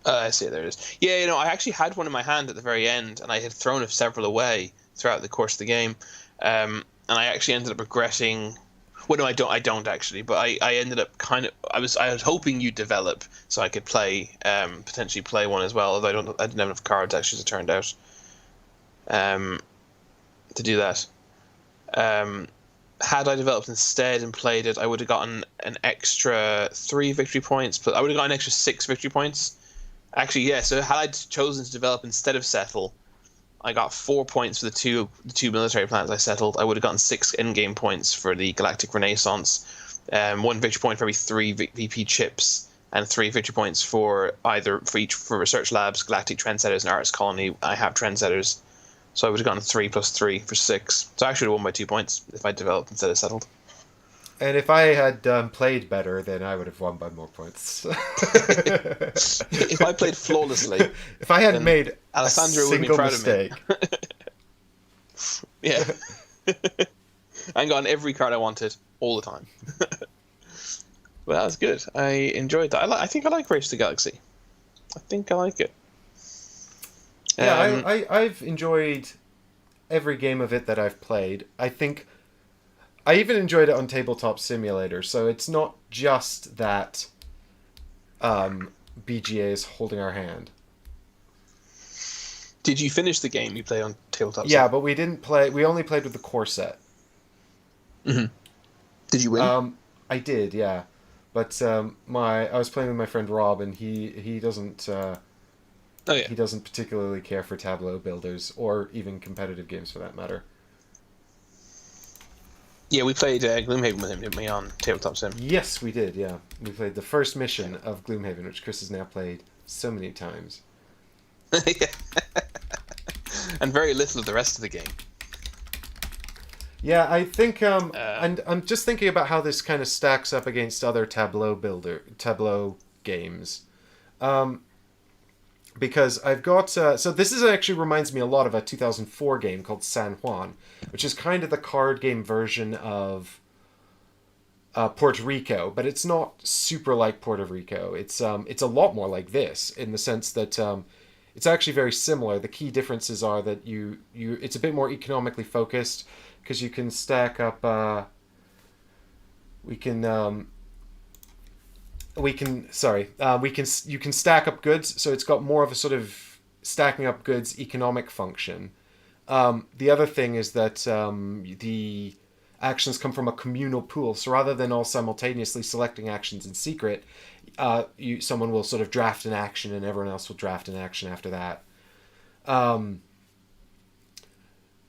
I see it. There it is. Yeah, I actually had one in my hand at the very end, and I had thrown several away throughout the course of the game, and I actually ended up regretting. Well, no, I don't. I don't actually, but I ended up kind of. I was hoping you'd develop so I could play, potentially play one as well. Although I didn't have enough cards actually, as it turned out, um, to do that. Um, had I developed instead and played it, I would have gotten an extra 3 victory points. But I would have gotten an extra 6 victory points. Actually, yeah. So had I chosen to develop instead of settle, I got 4 points for the two military planets I settled. I would have gotten 6 in-game points for the Galactic Renaissance, 1 victory point for every 3 VP chips, and 3 victory points for each for research labs, Galactic Trendsetters, and Artist Colony. I have Trendsetters, so I would have gotten 3 + 3 for 6. So I actually would have won by 2 points if I developed instead of settled. And if I had played better, then I would have won by more points. If I played flawlessly, If I hadn't then made a Alessandro would be single proud of me. mistake. Yeah. I got every card I wanted all the time. Well, that was good. I enjoyed that. I think I like Race to the Galaxy. I think I like it. Yeah, Um, I've enjoyed every game of it that I've played. I think I even enjoyed it on Tabletop Simulator, so it's not just that BGA is holding our hand. did you finish the game you played on Tabletop Yeah, Sim? but we didn't play. We only played with the core set. Hmm. Did you win? I did, yeah, but my I was playing with my friend Rob, and he doesn't Oh yeah. he doesn't particularly care for tableau builders or even competitive games for that matter. Yeah, we played Gloomhaven with him, didn't we, on Tabletop Sim? Yes, we did. Yeah, we played the first mission of Gloomhaven, which Chris has now played so many times. Yeah. And very little of the rest of the game. Yeah, I think Uh, and I'm just thinking about how this kind of stacks up against other tableau games. Because I've got so this is actually reminds me a lot of a 2004 game called San Juan, which is kind of the card game version of Puerto Rico, but it's not super like Puerto Rico. It's a lot more like this in the sense that it's actually very similar. The key differences are that you it's a bit more economically focused because you can stack up. We can we can sorry we can you can stack up goods, so it's got more of a sort of stacking up goods economic function. The other thing is that the actions come from a communal pool, so rather than all simultaneously selecting actions in secret, someone will sort of draft an action and everyone else will draft an action after that. um,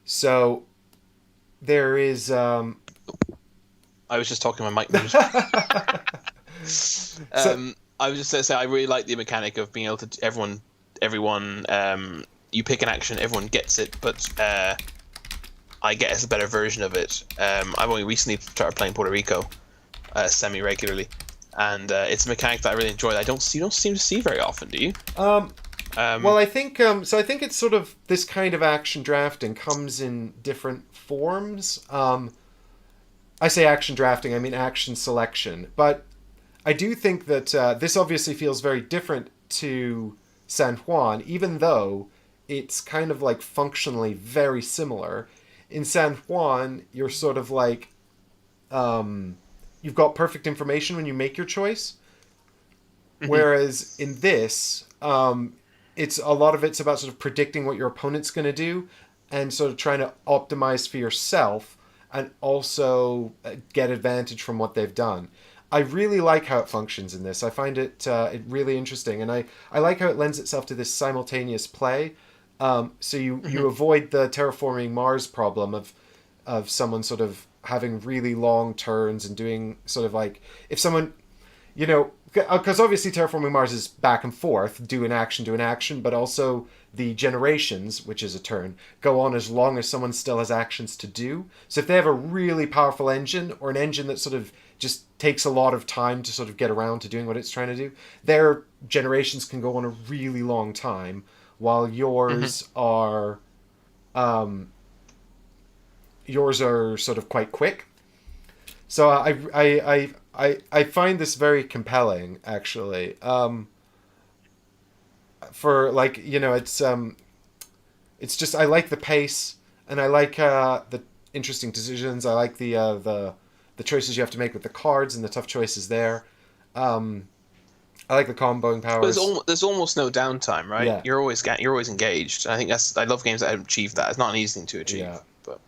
so there is I was just talking my mic. so I was just going to say I really like the mechanic of being able to everyone you pick an action, everyone gets it, but I get a better version of it. I've only recently started playing Puerto Rico semi regularly, and it's a mechanic that I really enjoy. You don't seem to see very often, do you? well, I think so. I think it's sort of this kind of action drafting comes in different forms. I say action drafting, I mean action selection, but I do think that this obviously feels very different to San Juan, even though it's kind of like functionally very similar. In San Juan, you're sort of like you've got perfect information when you make your choice, whereas in this, it's a lot of it's about sort of predicting what your opponent's going to do and sort of trying to optimize for yourself and also get advantage from what they've done. I really like how it functions in this. I find it really interesting, and I like how it lends itself to this simultaneous play. So you Hmm. avoid the terraforming Mars problem of someone sort of having really long turns and doing sort of like if someone because obviously terraforming Mars is back and forth, do an action, but also the generations, which is a turn, go on as long as someone still has actions to do. So if they have a really powerful engine or an engine that sort of just takes a lot of time to sort of get around to doing what it's trying to do, their generations can go on a really long time, while Hmm. yours are sort of quite quick. So I find this very compelling, actually. For like it's just I like the pace and I like the interesting decisions. I like the choices you have to make with the cards and the tough choices there. Um, I like the comboing But powers. there's almost no downtime, right? Yeah, You're always engaged. I think I love games that achieve that. It's not an easy thing to yeah. achieve, but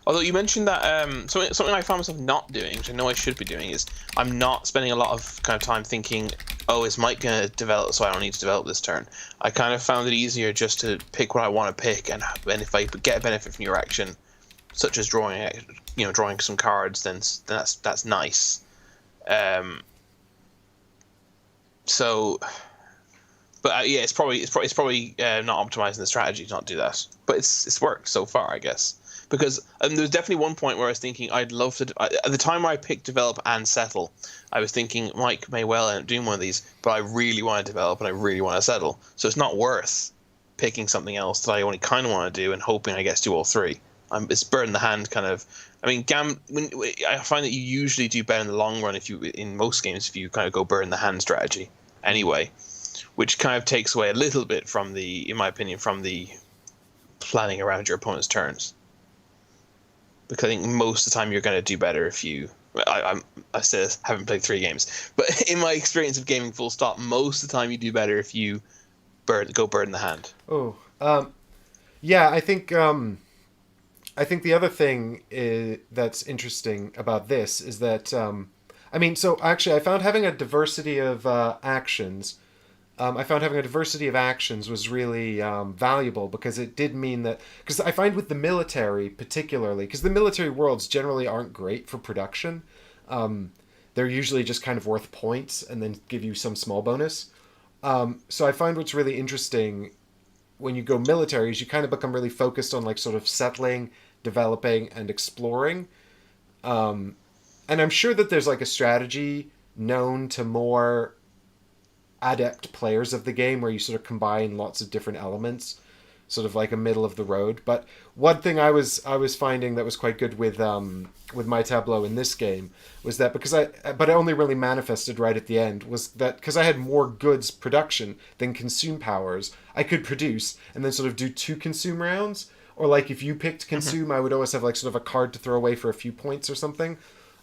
although you mentioned that something I found myself not doing, which I know I should be doing, is I'm not spending a lot of kind of time thinking, oh, is Mike gonna develop, so I don't need to develop this turn. I kind of found it easier just to pick what I want to pick, and if I get a benefit from your action, such as drawing some cards, then that's nice. Um, so, but yeah, it's probably not optimizing the strategy to not do that. But it's worked so far, I guess. Because there was definitely one point where I was thinking I'd love to. At the time I picked develop and settle, I was thinking Mike may well end up doing one of these, but I really want to develop and I really want to settle. So it's not worth picking something else that I only kind of want to do and hoping I get to do all three. It's burn the hand kind of. I mean, I find that you usually do better in the long run if you, in most games, if you kind of go burn the hand strategy. Mm. Anyway, which kind of takes away a little bit from in my opinion, from the planning around your opponent's turns. Because I think most of the time you're going to do better if you. I still haven't played 3 games, but in my experience of gaming, full stop, most of the time you do better if you go bird in the hand. Oh, yeah. I think the other thing that's interesting about this is that I mean, so actually, I found having a diversity of actions. I found having a diversity of actions was really valuable because it did mean that because I find with the military particularly because the military worlds generally aren't great for production. Um, they're usually just kind of worth points and then give you some small bonus. So I find what's really interesting when you go military is you kind of become really focused on like sort of settling, developing, and exploring. And I'm sure that there's like a strategy known to more adept players of the game where you sort of combine lots of different elements, sort of like a middle of the road. But one thing I was finding that was quite good with my tableau in this game was that because but it only really manifested right at the end was that because I had more goods production than consume powers, I could produce and then sort of do 2 consume rounds. Or like if you picked Mm-hmm. consume, I would always have like sort of a card to throw away for a few points or something,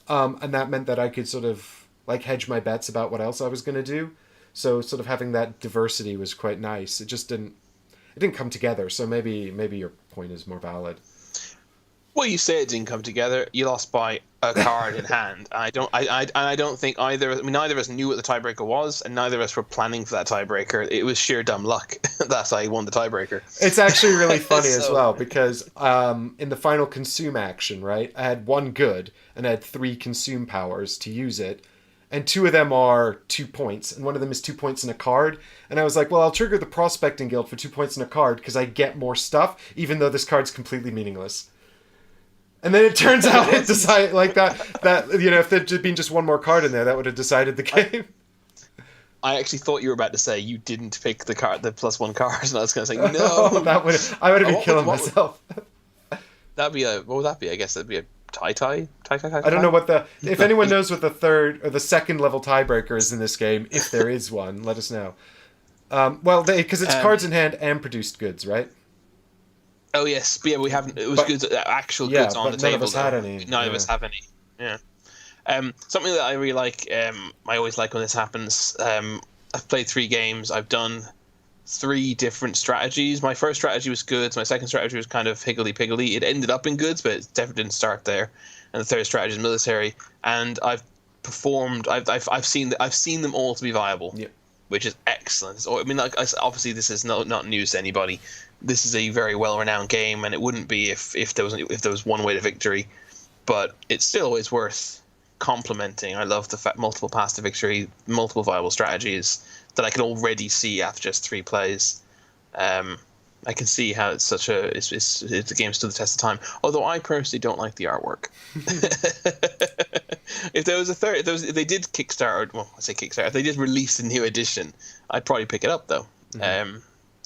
and that meant that I could sort of like hedge my bets about what else I was going to do. So sort of having that diversity was quite nice. It didn't come together. So maybe your point is more valid. Well, you say it didn't come together. You lost by a card in hand. I don't think either. I mean, neither of us knew what the tiebreaker was, and neither of us were planning for that tiebreaker. It was sheer dumb luck that I won the tiebreaker. It's actually really funny as So, well because in the final consume action, right, I had one good and I had 3 consume powers to use it, and 2 of them are 2 points, and one of them is 2 points in a card. And I was like, well, I'll trigger the prospecting guild for 2 points in a card because I get more stuff, even though this card's completely meaningless. And then it turns out well, it decided like that if there'd been just one more card in there, that would have decided the I, game. I actually thought you were about to say you didn't pick the +1 card, and I was going to say Oh, no. I would have been What would killing what would myself. that be a what would that be? I guess that'd be a I don't know tie. what the if No, anyone knows what the third or the second level tiebreaker is in this game, if there is one, let us know. Well, because it's um, cards in hand and produced goods, right? oh yes, but yeah, we haven't. It was But goods, actual yeah, goods on the but none of table us had though. any. Neither of Yeah. us have any. Yeah. Something that I really like. I always like when this happens. I've played 3 games. I've done 3 different strategies. My first strategy was goods. My second strategy was kind of higgledy piggledy. It ended up in goods, but it definitely didn't start there. And the third strategy is military. And I've performed. I've seen them all to be viable. Yeah. which is excellent. So, I mean, like, obviously this is not news to anybody. This is a very well-renowned game, and it wouldn't be if there was one way to victory. But it's still always worth complimenting. I love the fact multiple paths to victory, multiple viable strategies that I can already see after just 3 plays. I can see how it's such a it's the game stood the test of time. Although I personally don't like the artwork. If there was a third, if they did Kickstarter, well, I say Kickstarter, if they did release a new edition, I'd probably pick it up though. Mm-hmm.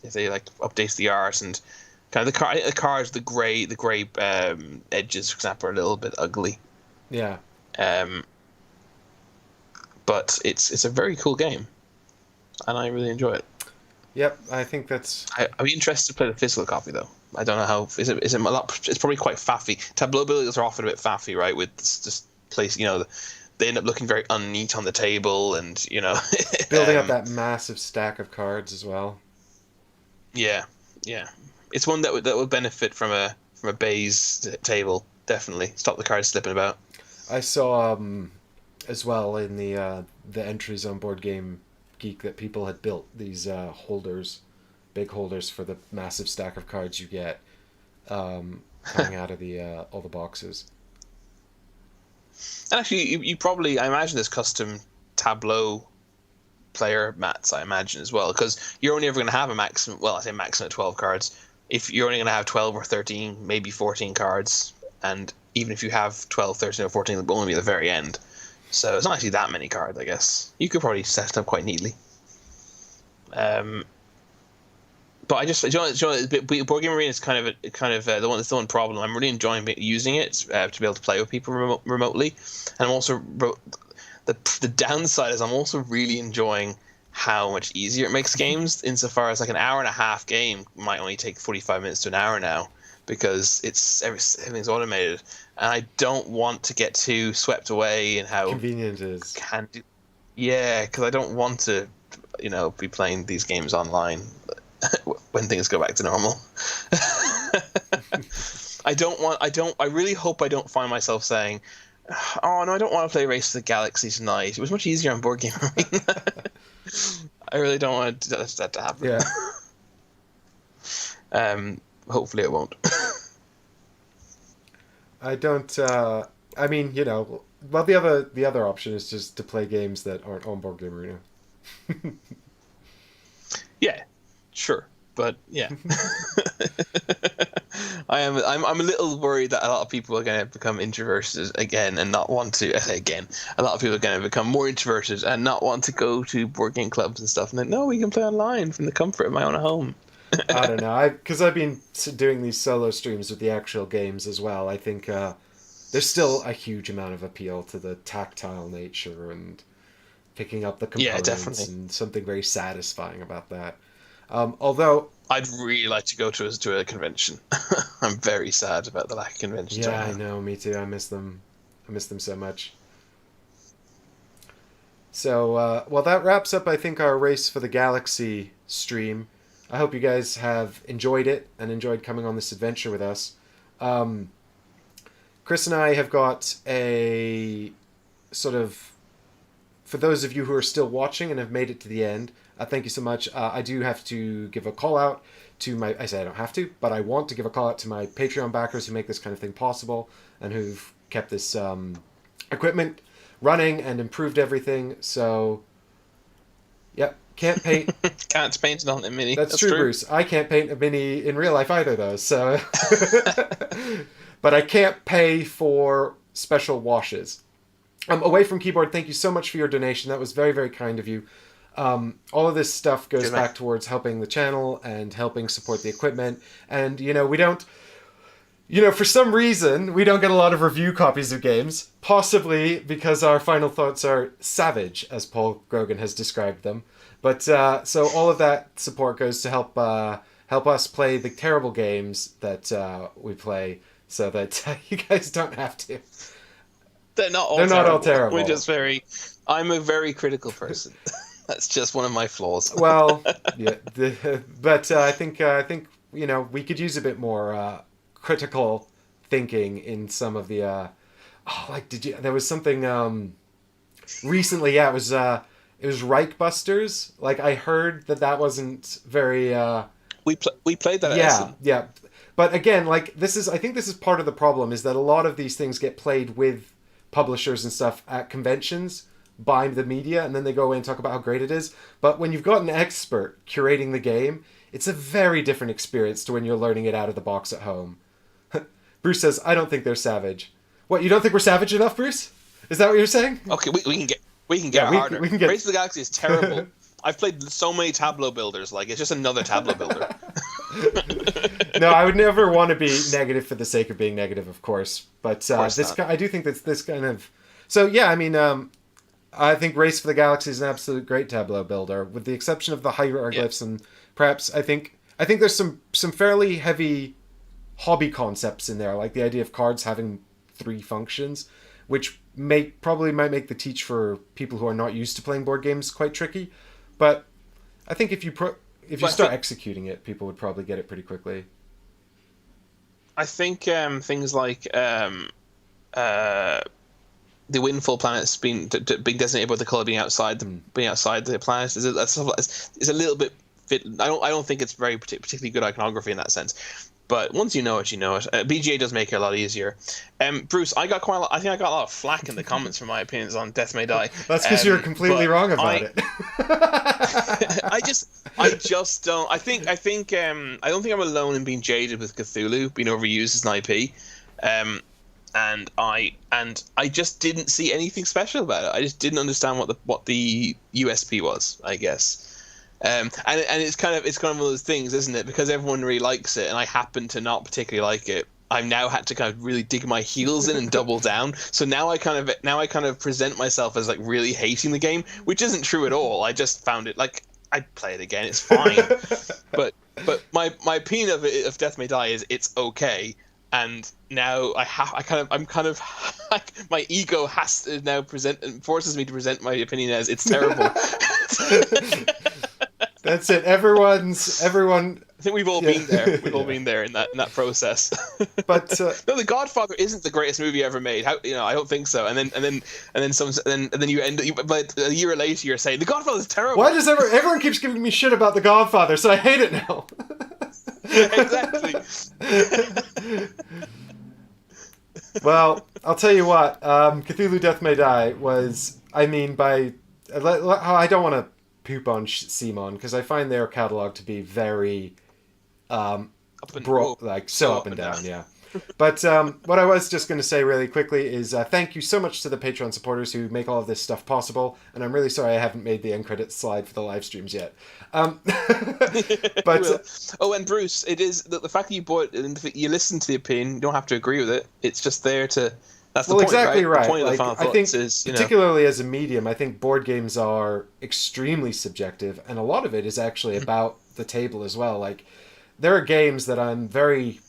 If they like update the art and kind of the cars, the grey edges, for example, are a little bit ugly. Yeah. But it's a very cool game, and I really enjoy it. Yep, I think that's. I'd be interested to play the physical copy though. I don't know how is it a lot. It's probably quite faffy. Tableau buildings are often a bit faffy, right? With just place, they end up looking very unneat on the table, and building up that massive stack of cards as well. Yeah, it's one that would benefit from a baize table. Definitely stop the cards slipping about. I saw as well in the entries on Board Game Geek that people had built these holders, big holders for the massive stack of cards you get coming out of the all the boxes. And actually, you probably, I imagine there's custom tableau player mats, I imagine, as well, because you're only ever going to have a maximum, well, I say maximum of 12 cards. If you're only going to have 12 or 13, maybe 14 cards, and even if you have 12, 13, or 14, it'll only be at the very end. So it's not actually that many cards, I guess. You could probably set it up quite neatly. But I just, Board Game Arena is kind of the one problem. I'm really enjoying using it to be able to play with people remotely, and I'm also the downside is I'm also really enjoying how much easier it makes games. Insofar as like an hour and a half game might only take 45 minutes to an hour now, because everything's automated, and I don't want to get too swept away in how convenient it is. Yeah, because I don't want to, be playing these games online when things go back to normal. I really hope I don't find myself saying, oh no, I don't want to play Race to the Galaxy tonight. It was much easier on Board Game Arena. I really don't want that to happen. Yeah. Hopefully it won't. I don't. I mean, well, the other option is just to play games that aren't on Board Game Arena. Yeah, sure, but yeah. I'm a little worried that a lot of people are going to become introverted again and not want to. I say again, a lot of people are going to become more introverted and not want to go to board game clubs and stuff. And then, no, we can play online from the comfort of my own home. I don't know. Because I've been doing these solo streams with the actual games as well. I think there's still a huge amount of appeal to the tactile nature and picking up the components, and something very satisfying about that. Although I'd really like to go to a convention. I'm very sad about the lack of conventions. Yeah, I know. Me too. I miss them. I miss them so much. So, well, that wraps up, I think, our Race for the Galaxy stream. I hope you guys have enjoyed it and enjoyed coming on this adventure with us. Chris and I have got a sort of, for those of you who are still watching and have made it to the end, thank you so much. I do have to give a call out to I say I don't have to, but I want to give a call out to my Patreon backers who make this kind of thing possible and who've kept this equipment running and improved everything. So, yep, can't paint. Can't paint it on a mini. That's true, Bruce. I can't paint a mini in real life either, though. So, but I can't pay for special washes. Away from keyboard, thank you so much for your donation. That was very, very kind of you. All of this stuff goes back towards helping the channel and helping support the equipment. And, we don't, for some reason, we don't get a lot of review copies of games. Possibly because our final thoughts are savage, as Paul Grogan has described them. But, so all of that support goes to help us play the terrible games that we play so that you guys don't have to. They're not all terrible. We're just I'm a very critical person. That's just one of my flaws. Well, yeah, but I think we could use a bit more critical thinking in some of the. There was something recently. Yeah, it was It was Reichbusters. Like, I heard that wasn't very. We played that at Yeah, Essen. yeah. But again, like I think this is part of the problem is that a lot of these things get played with publishers and stuff at conventions, buy the media, and then they go away and talk about how great it is. But when you've got an expert curating the game, it's a very different experience to when you're learning it out of the box at home. Bruce says, "I don't think they're savage." What, you don't think we're savage enough, Bruce? Is that what you're saying? Okay, we can get harder. We can get... Race of the Galaxy is terrible. I've played so many tableau builders. Like, it's just another tableau builder. No, I would never want to be negative for the sake of being negative, of course. But I do think that this kind of... So, yeah, I mean, I think Race for the Galaxy is an absolute great tableau builder, with the exception of the hieroglyphs, and perhaps I think there's some fairly heavy hobby concepts in there, like the idea of cards having 3 functions, which probably might make the teach for people who are not used to playing board games quite tricky. But I think if you start executing it, people would probably get it pretty quickly. I think things like the windfall planets being designated with the color being outside the planet is a little bit fit. I don't think it's very particularly good iconography in that sense. But once you know it, you know it. BGA does make it a lot easier. Bruce, I think I got a lot of flack in the comments for my opinions on Death May Die. That's because you're completely wrong about it. I just don't. I don't think I'm alone in being jaded with Cthulhu being overused as an IP. And I just didn't see anything special about it. I just didn't understand what the USP was, I guess. And it's kind of one of those things, isn't it? Because everyone really likes it, and I happen to not particularly like it. I've now had to kind of really dig my heels in and double down. So now I kind of present myself as like really hating the game, which isn't true at all. I just found it like I'd play it again. It's fine, but my opinion of Death May Die is it's okay. And now I'm kind of my ego has to now forces me to present my opinion as it's terrible. That's it. Everyone. I think we've all been there. We've all been there in that process. But no, The Godfather isn't the greatest movie ever made. I don't think so. And then you end. But a year later, you're saying The Godfather is terrible. Why does everyone keeps giving me shit about The Godfather? So I hate it now. Exactly. Well, I'll tell you what. Cthulhu Death May Die was. I mean, I don't want to poop on Simon because I find their catalog to be very up and down. Yeah. But what I was just going to say really quickly is thank you so much to the Patreon supporters who make all of this stuff possible, and I'm really sorry I haven't made the end credits slide for the live streams yet. But and Bruce, it is the fact that you bought it, you listen to the opinion, you don't have to agree with it. It's just there to. That's the point, exactly right. The point of the like, final I think, is, particularly as a medium, I think board games are extremely subjective, and a lot of it is actually about the table as well. Like, there are games that I'm very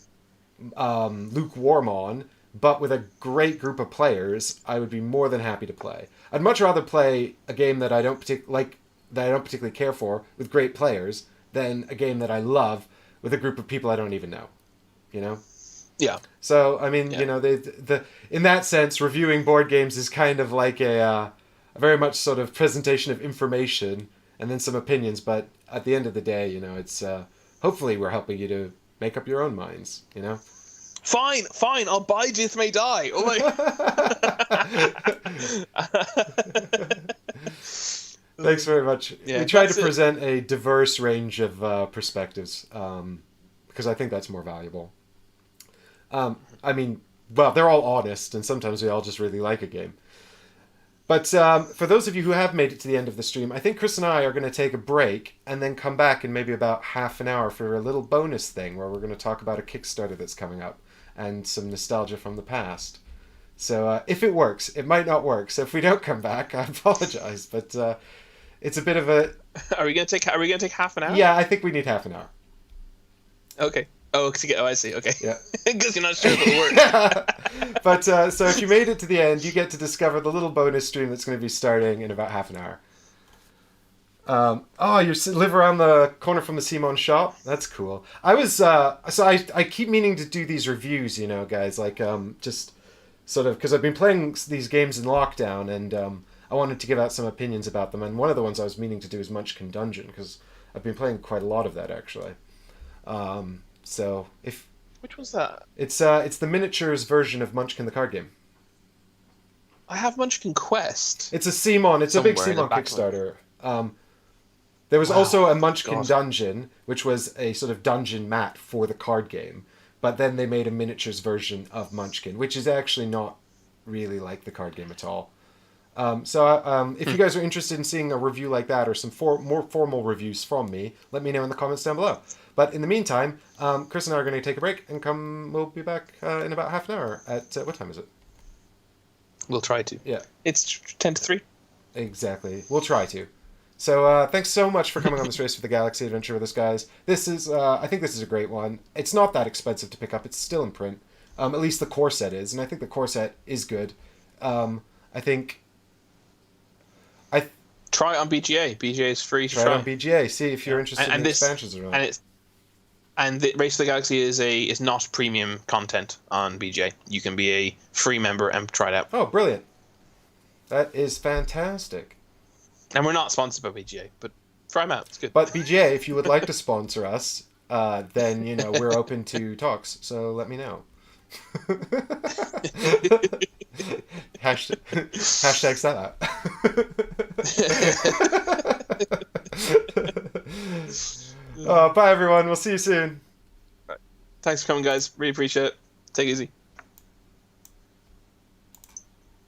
lukewarm on, but with a great group of players, I would be more than happy to play. I'd much rather play a game that I don't particularly care for with great players than a game that I love with a group of people I don't even know. You know? Yeah. So I mean, the in that sense, reviewing board games is kind of like a very much sort of presentation of information and then some opinions. But at the end of the day, it's hopefully we're helping you to make up your own minds. Fine. I'll buy Death May Die. Oh my. Thanks very much. We tried to present a diverse range of perspectives because I think that's more valuable. I mean, well, they're all honest, and sometimes we all just really like a game. But for those of you who have made it to the end of the stream, I think Chris and I are going to take a break and then come back in maybe about half an hour for a little bonus thing where we're going to talk about a Kickstarter that's coming up and some nostalgia from the past. So if it works, it might not work. So if we don't come back, I apologize. But it's a bit of a... Are we going to take half an hour? Yeah, I think we need half an hour. Okay. Oh, I see. Okay. Yeah. Because you're not sure if it'll work. But so if you made it to the end, you get to discover the little bonus stream that's going to be starting in about half an hour. You live around the corner from the Simon shop? That's cool. I was I keep meaning to do these reviews, guys, like just sort of because I've been playing these games in lockdown, and I wanted to give out some opinions about them, and one of the ones I was meaning to do is Munchkin Dungeon, because I've been playing quite a lot of that, actually. So, if... Which was that? It's the miniatures version of Munchkin the card game. I have Munchkin Quest. It's a CMON. It's a big somewhere in the CMON back Kickstarter. There was Wow. also a Munchkin God. Dungeon, which was a sort of dungeon mat for the card game. But then they made a miniatures version of Munchkin, which is actually not really like the card game at all. If you guys are interested in seeing a review like that or some more formal reviews from me, let me know in the comments down below. But in the meantime, Chris and I are going to take a break and we'll be back in about half an hour at, what time is it? We'll try to. Yeah. It's 10 to 3. Exactly. We'll try to. So thanks so much for coming on this Race for the Galaxy adventure with us, guys. This is, I think this is a great one. It's not that expensive to pick up. It's still in print. At least the core set is, and I think the core set is good. Try it on BGA. BGA is free to Try try. it on BGA. See if you're interested in the expansions around. And the Race of the Galaxy is not premium content on BGA. You can be a free member and try it out. Oh, brilliant. That is fantastic. And we're not sponsored by BGA, but try them out. It's good. But BGA, if you would like to sponsor us, then, we're open to talks. So let me know. Hashtags that. Bye, everyone. We'll see you soon. Thanks for coming, guys. Really appreciate it. Take it easy.